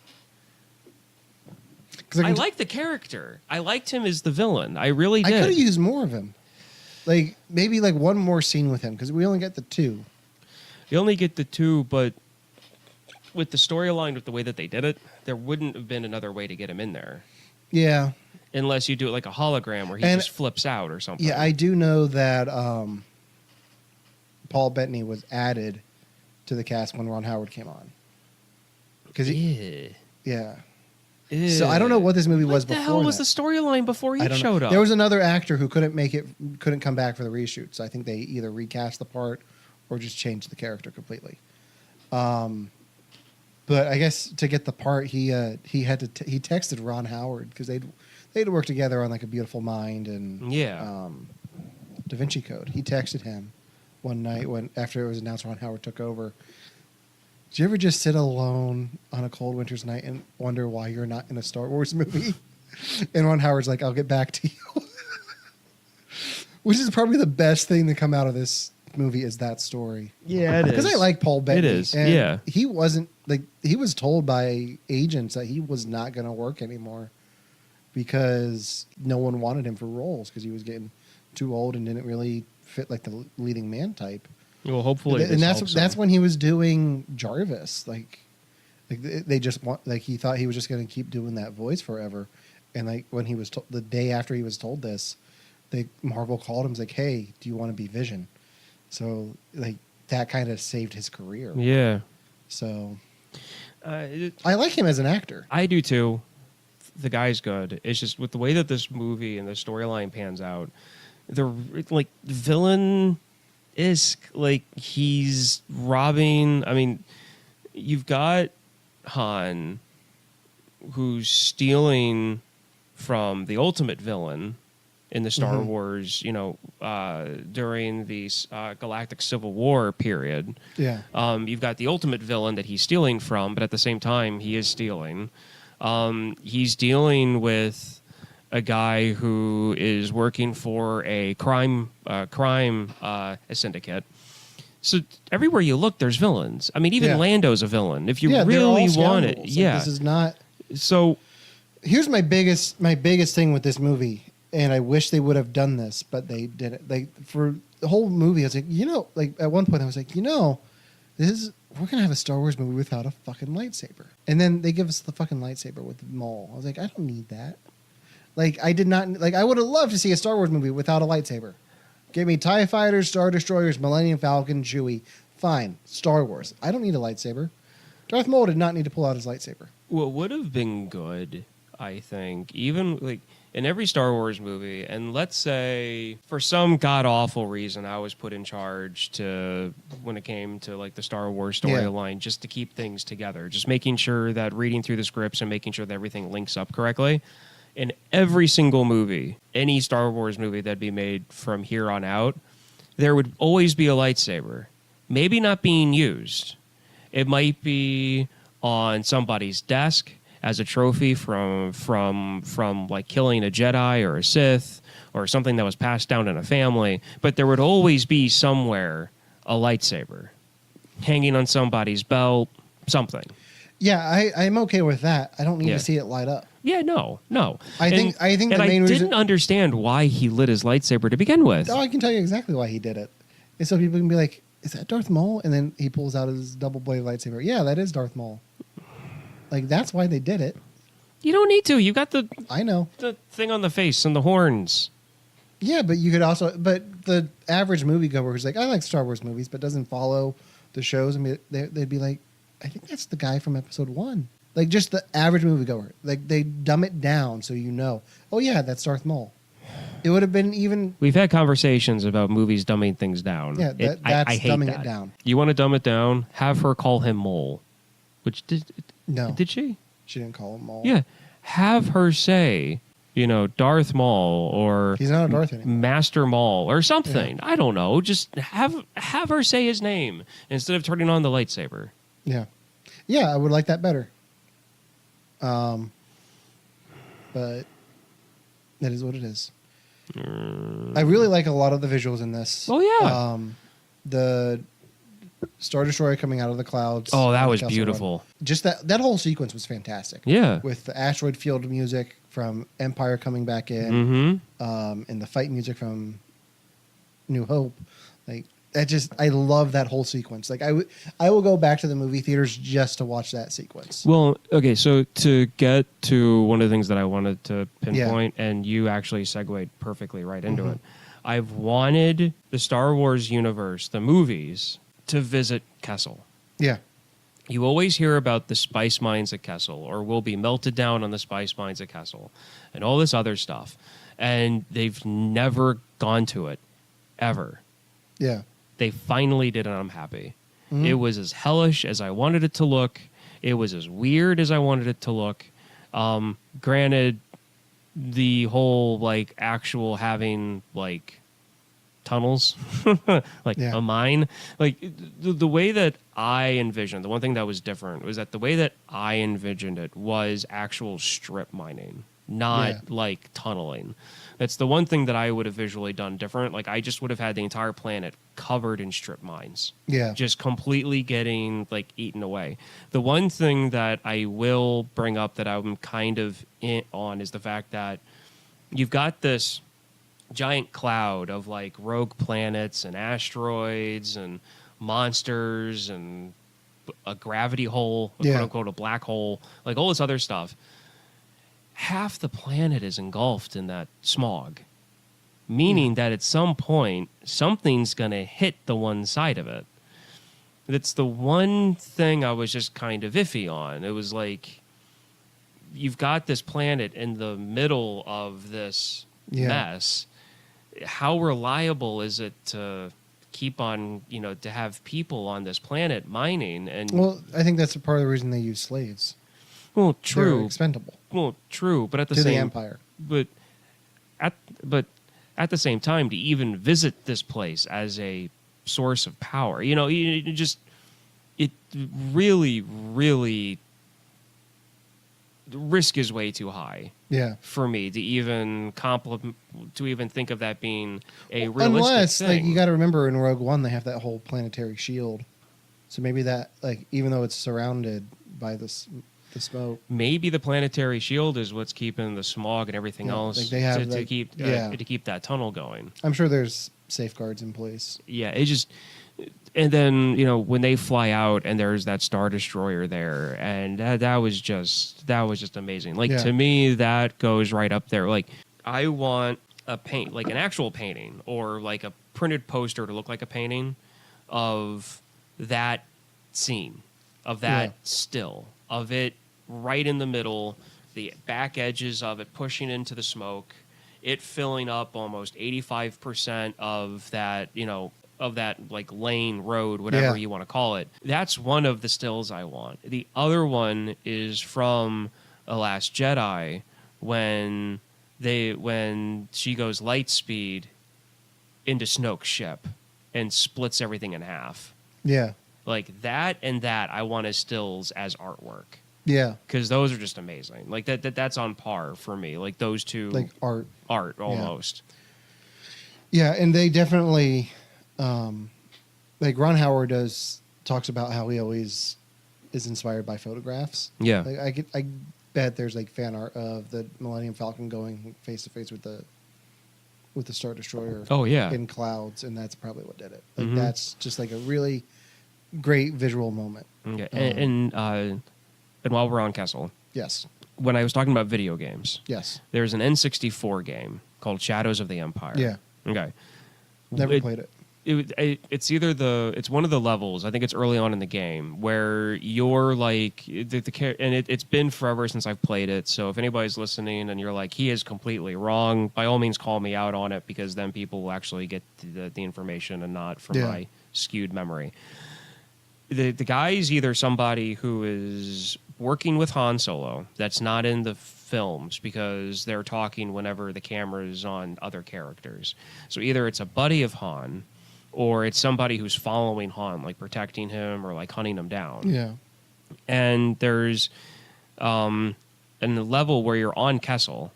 'Cause I liked the character. I liked him as the villain. I really I did. could have used more of him. Like maybe like one more scene with him because we only get the 2. You only get the 2, but with the storyline, with the way that they did it, there wouldn't have been another way to get him in there. Yeah. Unless you do it like a hologram where he And- just flips out or something. Yeah, I do know that Paul Bettany was added to the cast when Ron Howard came on. Because yeah. So I don't know what this movie was What the before. hell was that. the storyline before he I don't know. showed up? There was another actor who couldn't come back for the reshoot. So I think they either recast the part or just changed the character completely. But I guess to get the part, he texted Ron Howard because they'd worked together on like A Beautiful Mind and Yeah. Da Vinci Code. He texted him one night after it was announced Ron Howard took over. Did you ever just sit alone on a cold winter's night and wonder why you're not in a Star Wars movie? And Ron Howard's like, I'll get back to you. Which is probably the best thing to come out of this movie is that story. Yeah, it is. Because I like Paul Bettany. It is, and yeah. He wasn't like he was told by agents that he was not going to work anymore because no one wanted him for roles because he was getting too old and didn't really fit like the leading man type. Well, hopefully, And that's when he was doing Jarvis. Like they just want like he thought he was just going to keep doing that voice forever. And like when he was the day after he was told this, Marvel called him was like, "Hey, do you want to be Vision?" So like that kind of saved his career. Yeah. So I like him as an actor. I do too. The guy's good. It's just with the way that this movie and the storyline pans out, the like villain is like he's robbing. I mean, you've got Han who's stealing from the ultimate villain in the Star Wars, during the Galactic Civil War period. Yeah. You've got the ultimate villain that he's stealing from, but at the same time, he is stealing. He's dealing with a guy who is working for a crime syndicate. So everywhere you look, there's villains. I mean, even Yeah. Lando's a villain. If you they're all really want scoundrels. it, Like, yeah. this is not. So Here's my biggest thing with this movie, and I wish they would have done this, but they didn't. Like for the whole movie, I was like, like at one point I was like, we're gonna have a Star Wars movie without a fucking lightsaber, and then they give us the fucking lightsaber with Maul. I was like, I don't need that. Like I did not like. I would have loved to see a Star Wars movie without a lightsaber. Give me TIE Fighters, Star Destroyers, Millennium Falcon, Chewie. Fine, Star Wars. I don't need a lightsaber. Darth Maul did not need to pull out his lightsaber. what would have been good, I think, even like in every Star Wars movie, and let's say for some god awful reason I was put in charge to when it came to like the Star Wars storyline, just to keep things together, just making sure that reading through the scripts and making sure that everything links up correctly. In every single movie, any Star Wars movie that'd be made from here on out, there would always be a lightsaber. Maybe not being used. It might be on somebody's desk as a trophy from like killing a Jedi or a Sith or something that was passed down in a family, but there would always be somewhere a lightsaber hanging on somebody's belt, something. Yeah, I'm okay with that. I don't need Yeah. to see it light up. Yeah, no. I think the and main I reason. didn't understand why he lit his lightsaber to begin with. Oh, I can tell you exactly why he did it. And so people can be like, "Is that Darth Maul?" And then he pulls out his double-bladed lightsaber. Yeah, that is Darth Maul. Like that's why they did it. You don't need to. You got the I know. thing on the face and the horns. Yeah, but you could also. But the average moviegoer who's like, "I like Star Wars movies," but doesn't follow the shows, and they'd be like, "I think that's the guy from Episode 1." Like just the average moviegoer. Like they dumb it down so you know. Oh yeah, that's Darth Maul. It would have been even. We've had conversations about movies dumbing things down. Yeah, that's I hate dumbing that. it down. You want to dumb it down? Have her call him Mole. Which No, did she? she didn't call him Maul. Yeah. Have her say, Darth Maul or He's not a Darth anymore. Master Maul or something. I don't know. Just have her say his name instead of turning on the lightsaber. Yeah, yeah, I would like that better. But that is what it is. I really like a lot of the visuals in this. Oh, yeah. Star Destroyer coming out of the clouds. Oh, that on the was Kessel Run. beautiful. Just that whole sequence was fantastic. Yeah. With the asteroid field music from Empire coming back in, and the fight music from New Hope, like that. I love that whole sequence. Like I will go back to the movie theaters just to watch that sequence. Well, okay, so to get to one of the things that I wanted to pinpoint, and you actually segued perfectly right into it. I've wanted the Star Wars universe, the movies, to visit Kessel. Yeah, You always hear about the spice mines at Kessel, or will be melted down on the spice mines at Kessel, and all this other stuff. And they've never gone to it, ever. yeah, They finally did, and I'm happy. It was as hellish as I wanted it to look. It was as weird as I wanted it to look. Granted, the whole like actual having like tunnels, like Yeah. a mine, like the way that I envisioned, the one thing that was different was that the way that I envisioned it was actual strip mining, not Yeah. like tunneling. That's the one thing that I would have visually done different. Like I just would have had the entire planet covered in strip mines. yeah, Just completely getting like eaten away. The one thing that I will bring up that I'm kind of on is the fact that you've got this giant cloud of like rogue planets and asteroids and monsters and a gravity hole, Yeah. quote unquote, a black hole, like all this other stuff. Half the planet is engulfed in that smog, meaning that at some point something's going to hit the one side of it. That's the one thing I was just kind of iffy on. It was like you've got this planet in the middle of this Yeah. mess. How reliable is it to keep on, to have people on this planet mining? And Well, I think that's a part of the reason they use slaves. well, They're true. expendable Well, true, but at the to same the Empire. but at the same time, to even visit this place as a source of power, it really, really, the risk is way too high Yeah. for me to even think of that being a realistic Unless, thing. like, you got to remember in Rogue One, they have that whole planetary shield. So maybe that, like, even though it's surrounded by the smoke. Maybe the planetary shield is what's keeping the smog and everything Yeah, else like they have, to like, keep yeah. to keep that tunnel going. I'm sure there's safeguards in place. Yeah, it just, and then when they fly out and there's that Star Destroyer there, and that was just amazing. Like Yeah. to me, that goes right up there. Like I want a paint, like an actual painting, or like a printed poster to look like a painting of that scene, of that Yeah. still, of it right in the middle, the back edges of it pushing into the smoke, it filling up almost 85% of that, of that like lane, road, whatever Yeah. you want to call it. That's one of the stills I want. The other one is from The Last Jedi when she goes light speed into Snoke's ship and splits everything in half. Yeah. Like that and that I want as stills as artwork. Yeah. Because those are just amazing. Like that's on par for me. Like those two Like art. art almost. Yeah. And they definitely, like Ron Howard talks about how he always is inspired by photographs. Yeah. Like I bet there's like fan art of the Millennium Falcon going face to face with the Star Destroyer. Oh, yeah. In clouds, and that's probably what did it. Like Mhm. that's just like a really great visual moment. Okay. And while we're on Kessel, Yes. when I was talking about video games, Yes. there's an N64 game called Shadows of the Empire. Yeah. Okay. Never played it. It's one of the levels. I think it's early on in the game where you're like it's been forever since I've played it. So if anybody's listening and you're like he is completely wrong, by all means call me out on it because then people will actually get the information and not from Yeah. my skewed memory. The guy's either somebody who is working with Han Solo that's not in the films because they're talking whenever the camera is on other characters. So either it's a buddy of Han or it's somebody who's following Han, like protecting him or like hunting him down. Yeah. And there's a level where you're on Kessel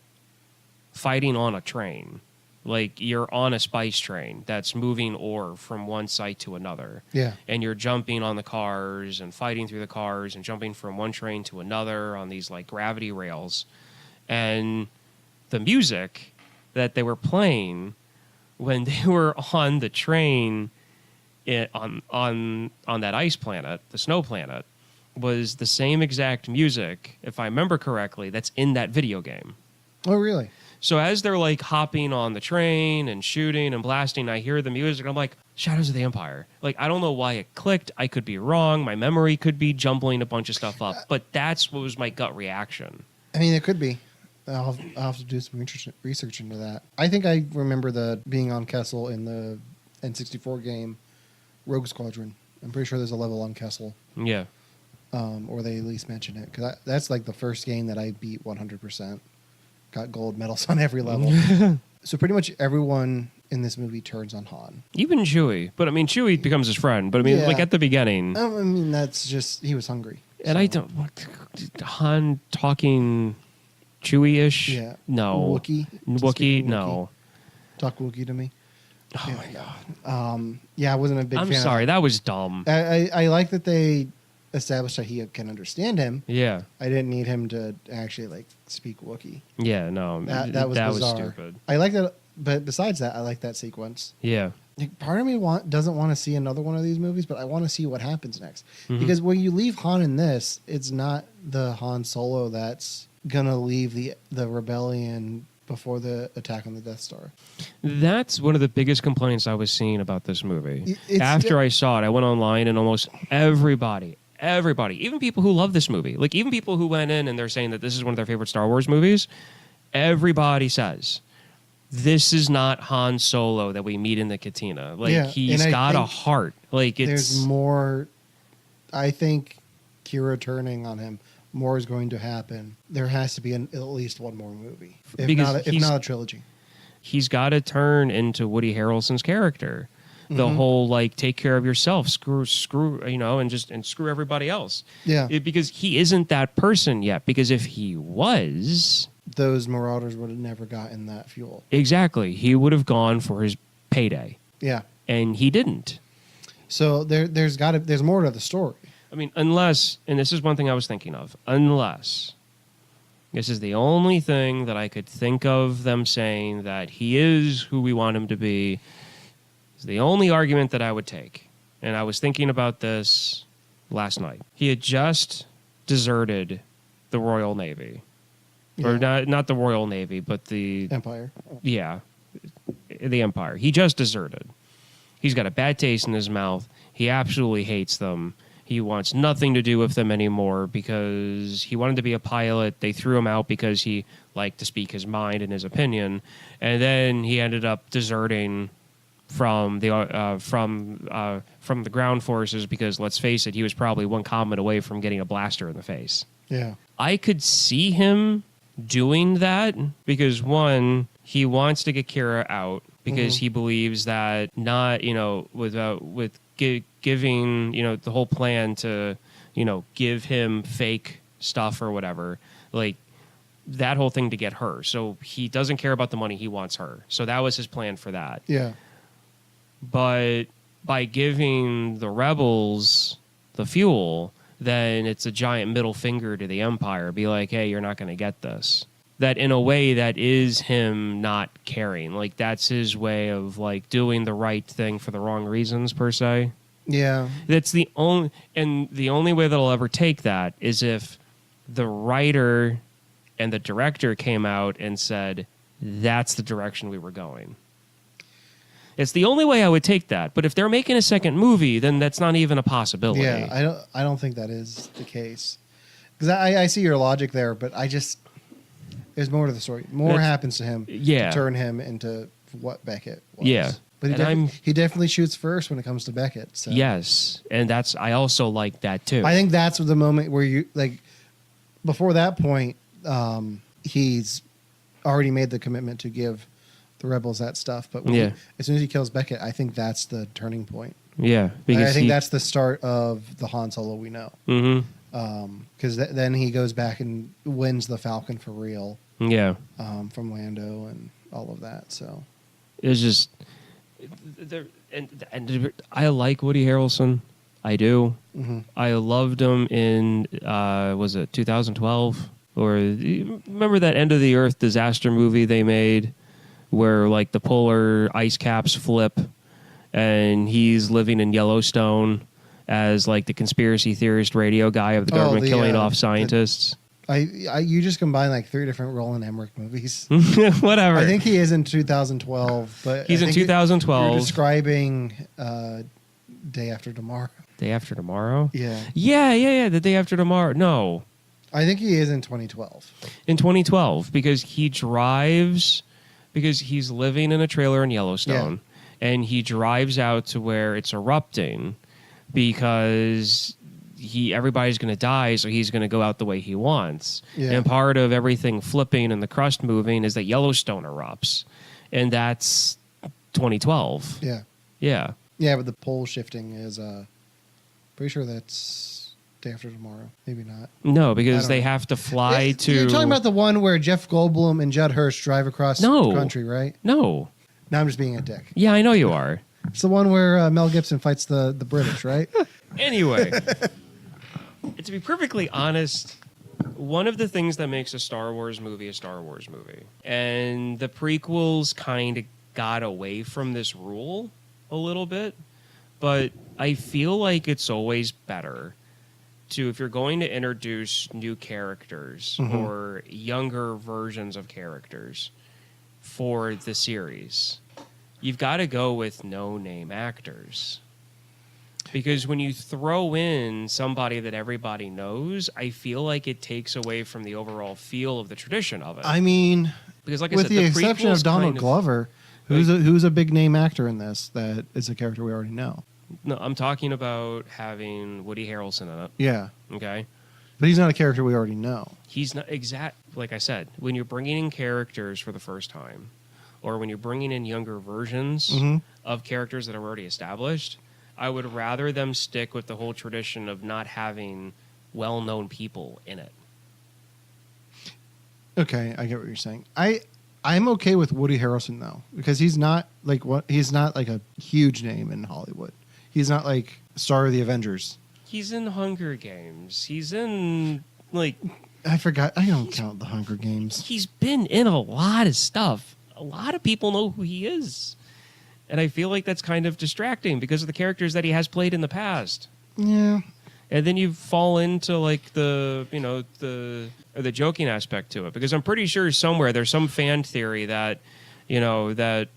fighting on a train Like you're on a spice train that's moving ore from one site to another. Yeah. And you're jumping on the cars and fighting through the cars and jumping from one train to another on these like gravity rails. And the music that they were playing when they were on the train on that ice planet, the snow planet, was the same exact music, if I remember correctly, that's in that video game. Oh, really? So as they're like hopping on the train and shooting and blasting, I hear the music. I'm like, Shadows of the Empire. Like, I don't know why it clicked. I could be wrong. My memory could be jumbling a bunch of stuff up. But that's what was my gut reaction. I mean, it could be. I'll have to do some research into that. I think I remember the being on Kessel in the N64 game Rogue Squadron. I'm pretty sure there's a level on Kessel. Yeah. Or they at least mention it. Because that's like the first game that I beat 100%. Got gold medals on every level. So pretty much everyone in this movie turns on Han. Even Chewie. But I mean, Chewie becomes his friend. But I mean, Yeah. like at the beginning. I mean, that's just, he was hungry. And I don't. Han talking Chewie-ish? Yeah. No. Wookiee? Wookiee? Wookiee. No. Talk Wookiee to me. Oh Yeah. my God. Yeah, I wasn't a big I'm fan. sorry. That was dumb. I like that they established that he can understand him. Yeah. I didn't need him to actually like speak Wookiee. Yeah, no. That was bizarre. stupid. I like that, but besides that, I like that sequence. Yeah. Like, part of me doesn't want to see another one of these movies, but I want to see what happens next. Mhm. Because when you leave Han in this, it's not the Han Solo that's gonna leave the rebellion before the attack on the Death Star. That's one of the biggest complaints I was seeing about this movie. It's After I saw it, I went online and almost everybody, even people who love this movie, like even people who went in and they're saying that this is one of their favorite Star Wars movies, everybody says this is not Han Solo that we meet in the cantina. Like Yeah, he's and I got a think heart. Like There's it's more. I think Kira turning on him. More is going to happen. There has to be at least one more movie, if not a trilogy. he's got to turn into Woody Harrelson's character. The whole like take care of yourself, screw, you know, and screw everybody else. Yeah, Because he isn't that person yet. Because if he was, those Marauders would have never gotten that fuel. exactly, he would have gone for his payday, Yeah. and he didn't. So there's more to the story. I mean, unless, and this is one thing I was thinking of, unless this is the only thing that I could think of them saying that he is who we want him to be. Is the only argument that I would take. And I was thinking about this last night. He had just deserted the Royal Navy. Or not the Royal Navy, but the Empire. yeah, the Empire. He just deserted. He's got a bad taste in his mouth. He absolutely hates them. He wants nothing to do with them anymore because he wanted to be a pilot. They threw him out because he liked to speak his mind and his opinion. And then he ended up deserting from the ground forces because, let's face it, he was probably one comment away from getting a blaster in the face. Yeah. I could see him doing that because, one, he wants to get Kira out because he believes that not, you know, giving, you know, the whole plan to, you know, give him fake stuff or whatever, like that whole thing to get her. So he doesn't care about the money. He wants her. So that was his plan for that. Yeah. But by giving the rebels the fuel, then it's a giant middle finger to the Empire. Be like, hey, you're not going to get this. That in a way that is him not caring. Like that's his way of like doing the right thing for the wrong reasons per se. Yeah. That's the only way that I'll ever take that is if the writer and the director came out and said, that's the direction we were going. It's the only way I would take that. But if they're making a second movie, then that's not even a possibility. Yeah, I don't think that is the case. Because I see your logic there, but there's more to the story. More happens to him Yeah. to turn him into what Beckett was. Yeah. But he definitely shoots first when it comes to Beckett. So. Yes. And I also like that too. I think that's the moment where you, like, before that point, he's already made the commitment to give the rebels that stuff. But as soon as he kills Beckett, I think that's the turning point. Yeah. I think that's the start of the Han Solo we know. Mm-hmm. Because then he goes back and wins the Falcon for real Yeah. from Lando and all of that. So It's just, and I like Woody Harrelson. I do. Mm-hmm. I loved him in was it 2012 or remember that End of the Earth disaster movie they made where like the polar ice caps flip and he's living in Yellowstone as like the conspiracy theorist radio guy of the government killing off scientists. You just combined like 3 different Roland Emmerich movies. Whatever. I think he is in 2012, but He's in 2012. You're describing Day After Tomorrow. Day After Tomorrow? Yeah. Yeah. The Day After Tomorrow. No. I think he is in 2012. In 2012, because he's living in a trailer in Yellowstone, and he drives out to where it's erupting because everybody's going to die, so he's going to go out the way he wants. Yeah. And part of everything flipping and the crust moving is that Yellowstone erupts, and that's 2012. Yeah. Yeah. Yeah, but the pole shifting is pretty sure that's Day After Tomorrow. Maybe not. No, I because don't they know. have to fly to... You're talking about the one where Jeff Goldblum and Judd Hirsch drive across No. the country, right? No. Now I'm just being a dick. Yeah, I know you are. It's the one where Mel Gibson fights the British, right? Anyway, to be perfectly honest, one of the things that makes a Star Wars movie a Star Wars movie, and the prequels kind of got away from this rule a little bit, but I feel like it's always better to, if you're going to introduce new characters or younger versions of characters for the series, you've got to go with no-name actors. Because when you throw in somebody that everybody knows, I feel like it takes away from the overall feel of the tradition of it. I mean, Because like I with said, the exception of prequels Donald kind of- Glover, who's a big name actor in this that is a character we already know. No, I'm talking about having Woody Harrelson in it. Yeah, Okay, but he's not a character we already know. he's not exact. Like I said, when you're bringing in characters for the first time, or when you're bringing in younger versions of characters that are already established, I would rather them stick with the whole tradition of not having well-known people in it. Okay, I get what you're saying. I'm okay with Woody Harrelson though, because he's not like a huge name in Hollywood. He's not like star of the Avengers. He's in Hunger Games. He's in like I forgot. I don't count the Hunger Games. he's been in a lot of stuff. A lot of people know who he is. And I feel like that's kind of distracting because of the characters that he has played in the past. Yeah. And then you fall into like the joking aspect to it, because I'm pretty sure somewhere there's some fan theory that, that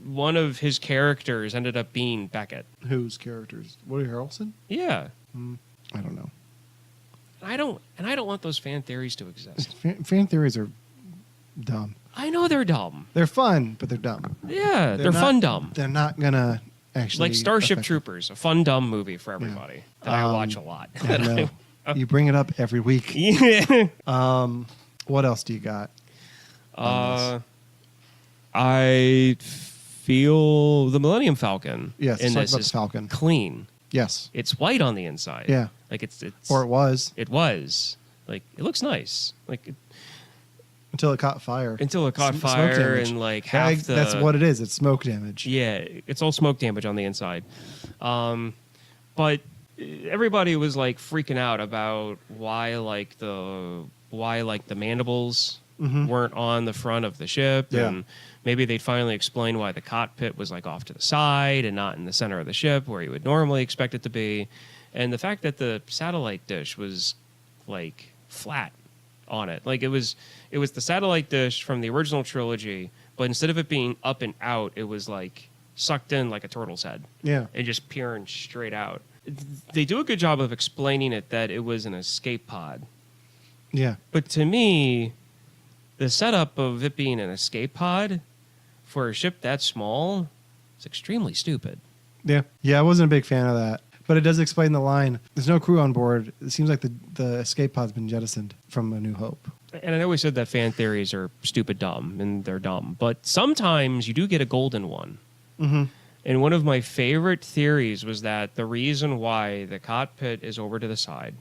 one of his characters ended up being Beckett. Whose characters? Woody Harrelson? Yeah. I don't know. I don't want those fan theories to exist. Fan theories are dumb. I know they're dumb. They're fun, but they're dumb. Yeah, they're not- fun dumb. They're not gonna actually Like Starship affect- Troopers, a fun dumb movie for everybody that I watch a lot. I know. You bring it up every week. Yeah. What else do you got? I feel the Millennium Falcon Yes, in let's talk this about is the Falcon. clean. Yes. It's white on the inside. Yeah. Like it's Or it was it was. Like it looks nice. Like until it caught fire. until it caught Smoke fire damage. and like Yeah, half the that's what it is. It's smoke damage. Yeah, it's all smoke damage on the inside. But everybody was like freaking out about why the mandibles weren't on the front of the ship, Yeah. and maybe they'd finally explain why the cockpit was like off to the side and not in the center of the ship where you would normally expect it to be, and the fact that the satellite dish was like flat on it, like it was the satellite dish from the original trilogy, but instead of it being up and out, it was like sucked in like a turtle's head. Yeah. And just peering straight out. They do a good job of explaining it that it was an escape pod. Yeah. But to me, the setup of it being an escape pod for a ship that small is extremely stupid. Yeah. Yeah, I wasn't a big fan of that. But it does explain the line. There's no crew on board. It seems like the escape pod's been jettisoned from A New Hope. And I always said that fan theories are stupid dumb, and they're dumb. But sometimes you do get a golden one. Mm-hmm. And one of my favorite theories was that the reason why the cockpit is over to the side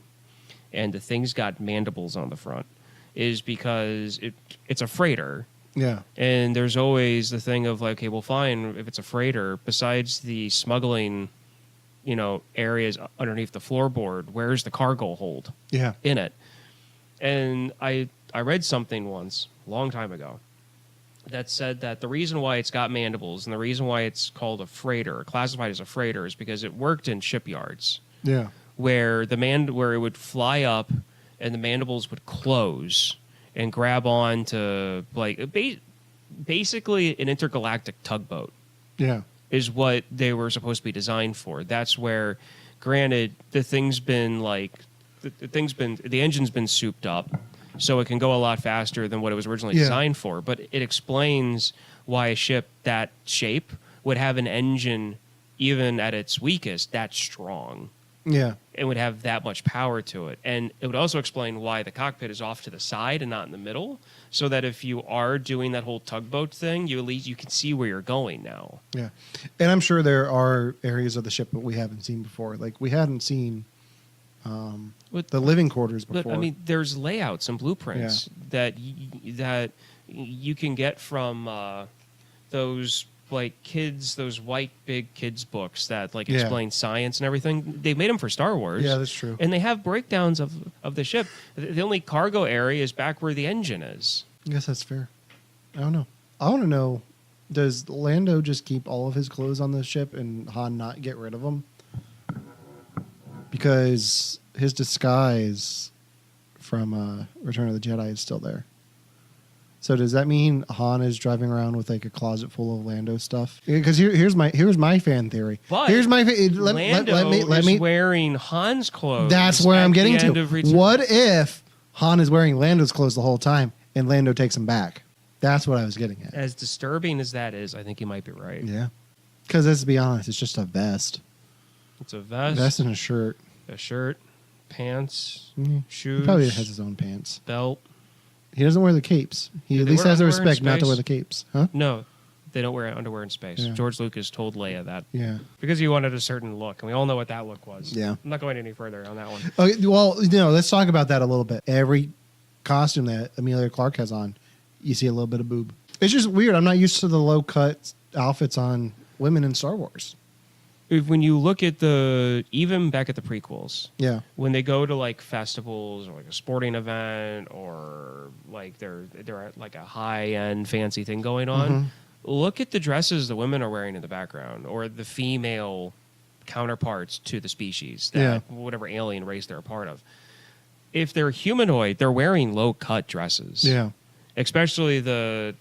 and the thing's got mandibles on the front is because it's a freighter, Yeah. And there's always the thing of like, okay, well, fine, if it's a freighter, besides the smuggling, areas underneath the floorboard, where's the cargo hold Yeah. in it? And I read something once, a long time ago, that said that the reason why it's got mandibles and the reason why it's called a freighter, classified as a freighter, is because it worked in shipyards Yeah. where where it would fly up and the mandibles would close and grab on to like basically an intergalactic tugboat Yeah. is what they were supposed to be designed for. That's where, granted, the engine's been souped up, so it can go a lot faster than what it was originally Yeah. designed for. But it explains why a ship that shape would have an engine, even at its weakest, that strong. Yeah. It would have that much power to it. And it would also explain why the cockpit is off to the side and not in the middle, so that if you are doing that whole tugboat thing, you at least you can see where you're going now. Yeah. And I'm sure there are areas of the ship that we haven't seen before. Like we hadn't seen the living quarters before. But I mean, there's layouts and blueprints that you can get from those those white big kids books that Yeah. explain science and everything. They made them for Star Wars. Yeah, that's true. And they have breakdowns of the ship. The only cargo area is back where the engine is. I guess that's fair. I don't know. I want to know, does Lando just keep all of his clothes on the ship and Han not get rid of them? Because his disguise from Return of the Jedi is still there. So does that mean Han is driving around with like a closet full of Lando stuff? Because here's my fan theory. But here's my Lando let is me. wearing Han's clothes. That's where I'm at getting the end to. of Return- What if Han is wearing Lando's clothes the whole time and Lando takes him back? That's what I was getting at. As disturbing as that is, I think you might be right. Yeah. Because let's be honest, it's just a vest. It's a vest, Vest and a shirt. a shirt, pants, Mhm. shoes, He probably has his own pants. belt. He doesn't wear the capes. He Do at they least wear has the underwear in respect not to space? wear the capes. Huh? No, they don't wear underwear in space. Yeah. George Lucas told Leia that Yeah. because he wanted a certain look, and we all know what that look was. Yeah. I'm not going any further on that one. Okay, well, let's talk about that a little bit. Every costume that Amelia Clark has on, you see a little bit of boob. It's just weird. I'm not used to the low cut outfits on women in Star Wars. When you look at even back at the prequels, Yeah. when they go to like festivals or like a sporting event or like they're at like a high end fancy thing going on, Mm-hmm. look at the dresses the women are wearing in the background or the female counterparts to the species that Yeah. whatever alien race they're a part of. If they're humanoid, they're wearing low cut dresses. Yeah. Especially the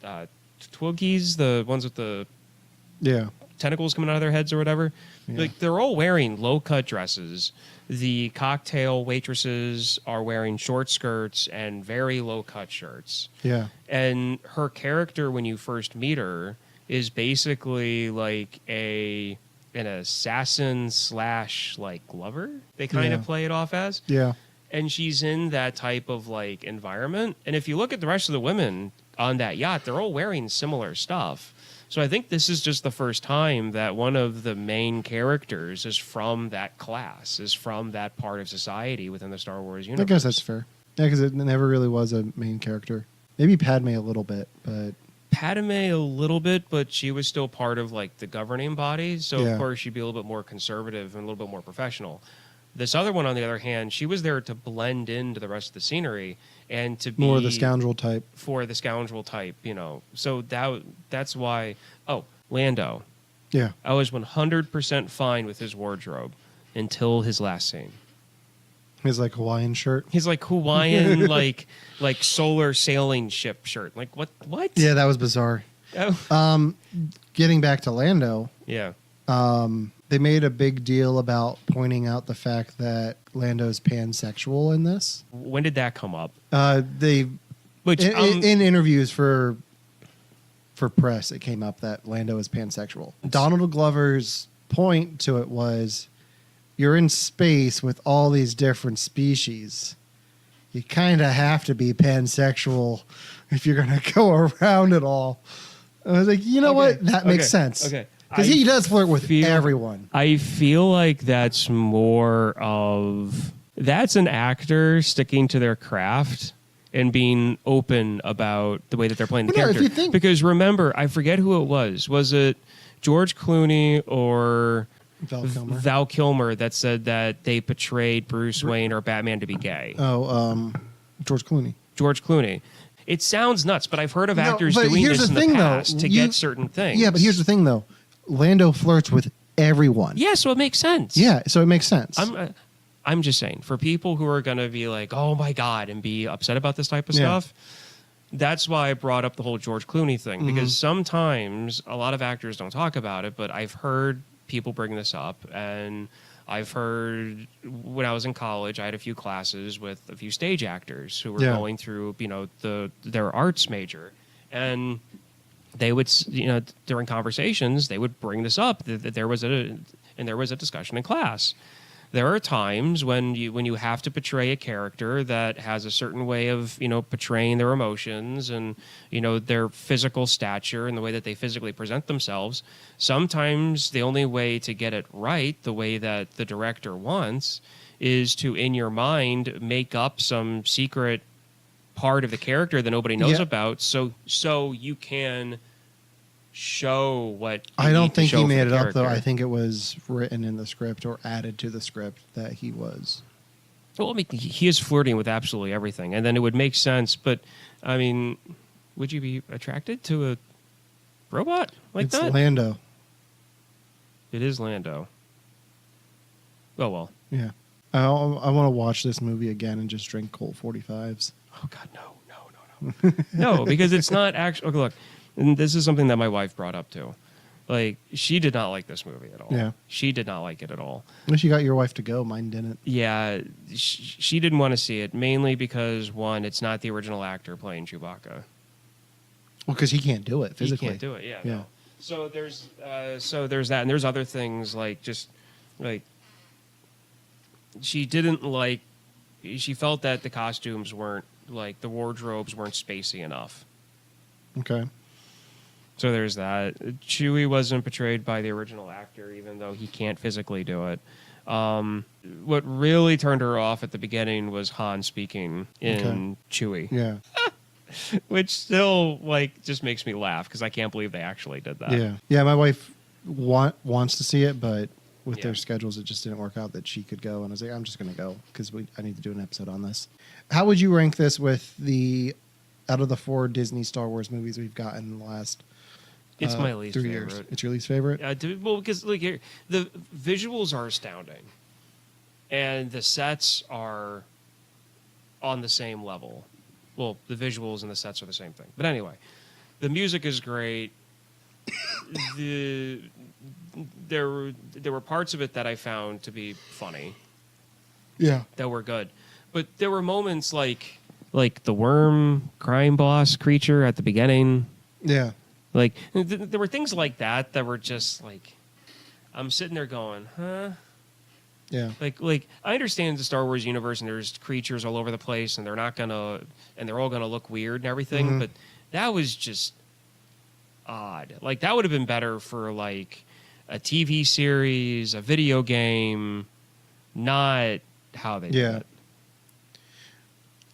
Twookies, the ones with the Yeah. tentacles coming out of their heads or whatever. Yeah. Like they're all wearing low cut dresses. The cocktail waitresses are wearing short skirts and very low cut shirts. Yeah. And her character when you first meet her is basically like an assassin / like lover. They kind Yeah. of play it off as. Yeah. And she's in that type of like environment. And if you look at the rest of the women on that yacht, they're all wearing similar stuff. So I think this is just the first time that one of the main characters is from that class, is from that part of society within the Star Wars universe. I guess that's fair. Yeah, because it never really was a main character. Maybe Padme a little bit, but Padme a little bit, but she was still part of like the governing body. So Yeah. of course she'd be a little bit more conservative and a little bit more professional. This other one, on the other hand, she was there to blend into the rest of the scenery and to be more of the scoundrel type. for the scoundrel type, So that's why. Oh, Lando. Yeah. I was 100% fine with his wardrobe until his last scene. His like Hawaiian shirt. He's like Hawaiian, like solar sailing ship shirt. Like what? What? Yeah, that was bizarre. Oh. Getting back to Lando, Yeah. they made a big deal about pointing out the fact that Lando's pansexual in this. When did that come up? They Which in interviews for press, it came up that Lando is pansexual. Donald Glover's point to it was, you're in space with all these different species. You kind of have to be pansexual if you're going to go around it all. I was like, you know what? That makes sense. Okay. Because he does flirt with feel- everyone. I feel like that's more of that's an actor sticking to their craft and being open about the way that they're playing the Well, no, if character. you think- Because remember, I forget who it was. Was it George Clooney or Val Kilmer. Val Kilmer that said that they portrayed Bruce Wayne or Batman to be gay? George Clooney. George Clooney. It sounds nuts, but I've heard of No, actors but doing here's this the in thing, the though. past to You- get certain things. Yeah, but here's the thing, though. Lando flirts with everyone. Yeah, so it makes sense. Yeah, so it makes sense. I'm just saying, for people who are going to be like, oh my God, and be upset about this type of Yeah. stuff, that's why I brought up the whole George Clooney thing. Mm-hmm. Because sometimes a lot of actors don't talk about it, but I've heard people bring this up. And I've heard when I was in college, I had a few classes with a few stage actors who were Yeah. going through, their arts major. And they would, during conversations, they would bring this up that there was a discussion in class. There are times when you have to portray a character that has a certain way of portraying their emotions and their physical stature and the way that they physically present themselves. Sometimes the only way to get it right, the way that the director wants, is to in your mind make up some secret part of the character that nobody knows Yeah. about, so you can show what you I don't need to think show he for the made it up, though. character. I think it was written in the script or added to the script that he was. Well, I mean, he is flirting with absolutely everything, and then it would make sense. But I mean, would you be attracted to a robot like It's that? Lando. It is Lando. Oh well. Yeah. I want to watch this movie again and just drink Colt 45s. Oh God, no, no, because it's not actually. Okay, look, and this is something that my wife brought up too. Like, she did not like this movie at all. Yeah. She did not like it at all. Wish you got your wife to go. Mine didn't. Yeah, she didn't want to see it, mainly because, one, it's not the original actor playing Chewbacca. Well, because he can't do it physically. He can't do it, yeah. Yeah. No. So there's that, and there's other things like she didn't like. She felt that the costumes weren't like the wardrobes weren't spacey enough. Okay. So there's that. Chewie wasn't portrayed by the original actor, even though he can't physically do it. What really turned her off at the beginning was Han speaking in Chewie, Yeah. which still just makes me laugh because I can't believe they actually did that. Yeah. Yeah. My wife wants to see it, but with Yeah. their schedules, it just didn't work out that she could go. And I was like, I'm just going to go because I need to do an episode on this. How would you rank this with out of the 4 Disney Star Wars movies we've gotten in the last It's my least 3 favorite. years? It's your least favorite? Well, because here, the visuals are astounding, and the sets are on the same level. Well, the visuals and the sets are the same thing. But anyway, the music is great. There were parts of it that I found to be funny, Yeah. that were good, but there were moments like the worm crime boss creature at the beginning. Yeah. Like there were things like that were just like, I'm sitting there going, huh? Yeah. Like I understand the Star Wars universe and there's creatures all over the place and they're all gonna look weird and everything, Mhm. but that was just odd. Like that would have been better for like a TV series, a video game, not how they Yeah. did it.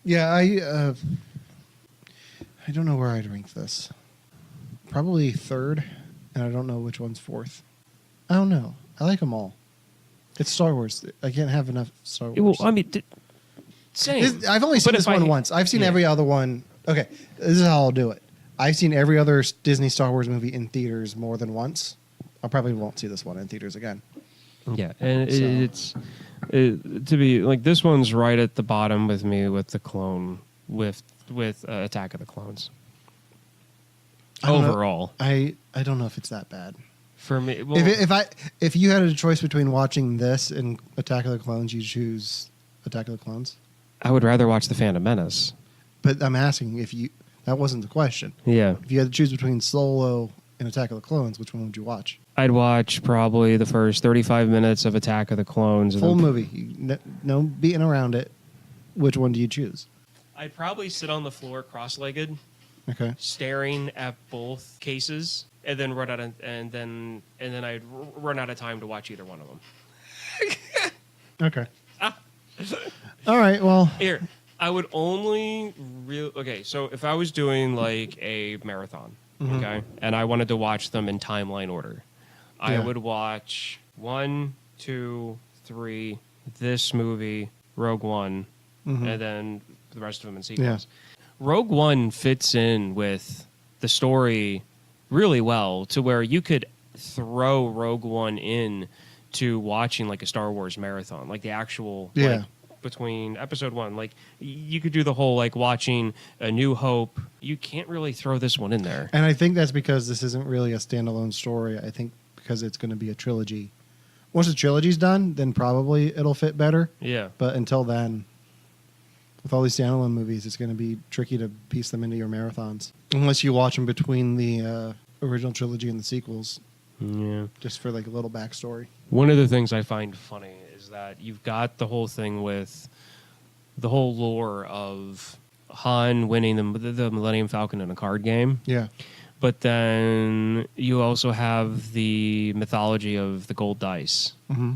Yeah. I don't know where I'd rank this. Probably 3rd, and I don't know which one's 4th. I don't know. I like them all. It's Star Wars. I can't have enough Star Wars. Well, I mean, same. I've only seen But this if one I- once. I've seen yeah. every other one. Okay, this is how I'll do it. I've seen every other Disney Star Wars movie in theaters more than once. I probably won't see this one in theaters again. Yeah, and So- to be like this one's right at the bottom with me with the clone with Attack of the Clones. I don't know. Overall, I don't know if it's that bad. for me, well, If you had a choice between watching this and Attack of the Clones, you choose Attack of the Clones. I would rather watch the Phantom Menace. But I'm asking if you. That wasn't the question. Yeah, If you had to choose between Solo and Attack of the Clones, which one would you watch? I'd watch probably the first 35 minutes of Attack of the Clones. and Full then- movie. No beating around it. Which one do you choose? I'd probably sit on the floor cross-legged, Okay. staring at both cases, and then I'd run out of time to watch either one of them. Okay. All right. Well. Here, I would only okay. So if I was doing like a marathon, okay, and I wanted to watch them in timeline order, I Yeah. would watch 1, 2, 3, this movie, Rogue One, and then the rest of them in sequence. Rogue One fits in with the story really well to where you could throw Rogue One in to watching like a Star Wars marathon, like the actual like, between episode 1. Like you could do the whole like watching A New Hope. You can't really throw this one in there. And I think that's because this isn't really a standalone story. I think because it's going to be a trilogy. Once the trilogy's done, then probably it'll fit better. Yeah. But until then, with all these standalone movies, it's going to be tricky to piece them into your marathons. Unless you watch them between the original trilogy and the sequels, Yeah. just for like a little backstory. One of the things I find funny is that you've got the whole thing with the whole lore of Han winning the Millennium Falcon in a card game. Yeah. But then you also have the mythology of the gold dice. Mm-hmm.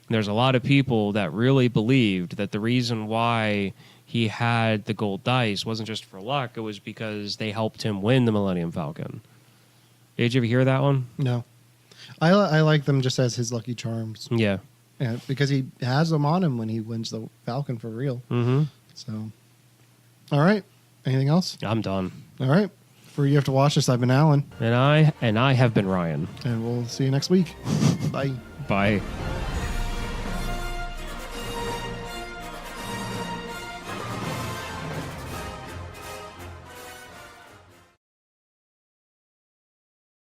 There's a lot of people that really believed that the reason why he had the gold dice wasn't just for luck, it was because they helped him win the Millennium Falcon. Did you ever hear that one? No. I like them just as his lucky charms. Yeah. Yeah, because he has them on him when he wins the Falcon for real. Mm-hmm. So, all right. Anything else? I'm done. All right. For You Have to Watch This, I've been Alan, And I have been Ryan. and we'll see you next week. Bye. Bye.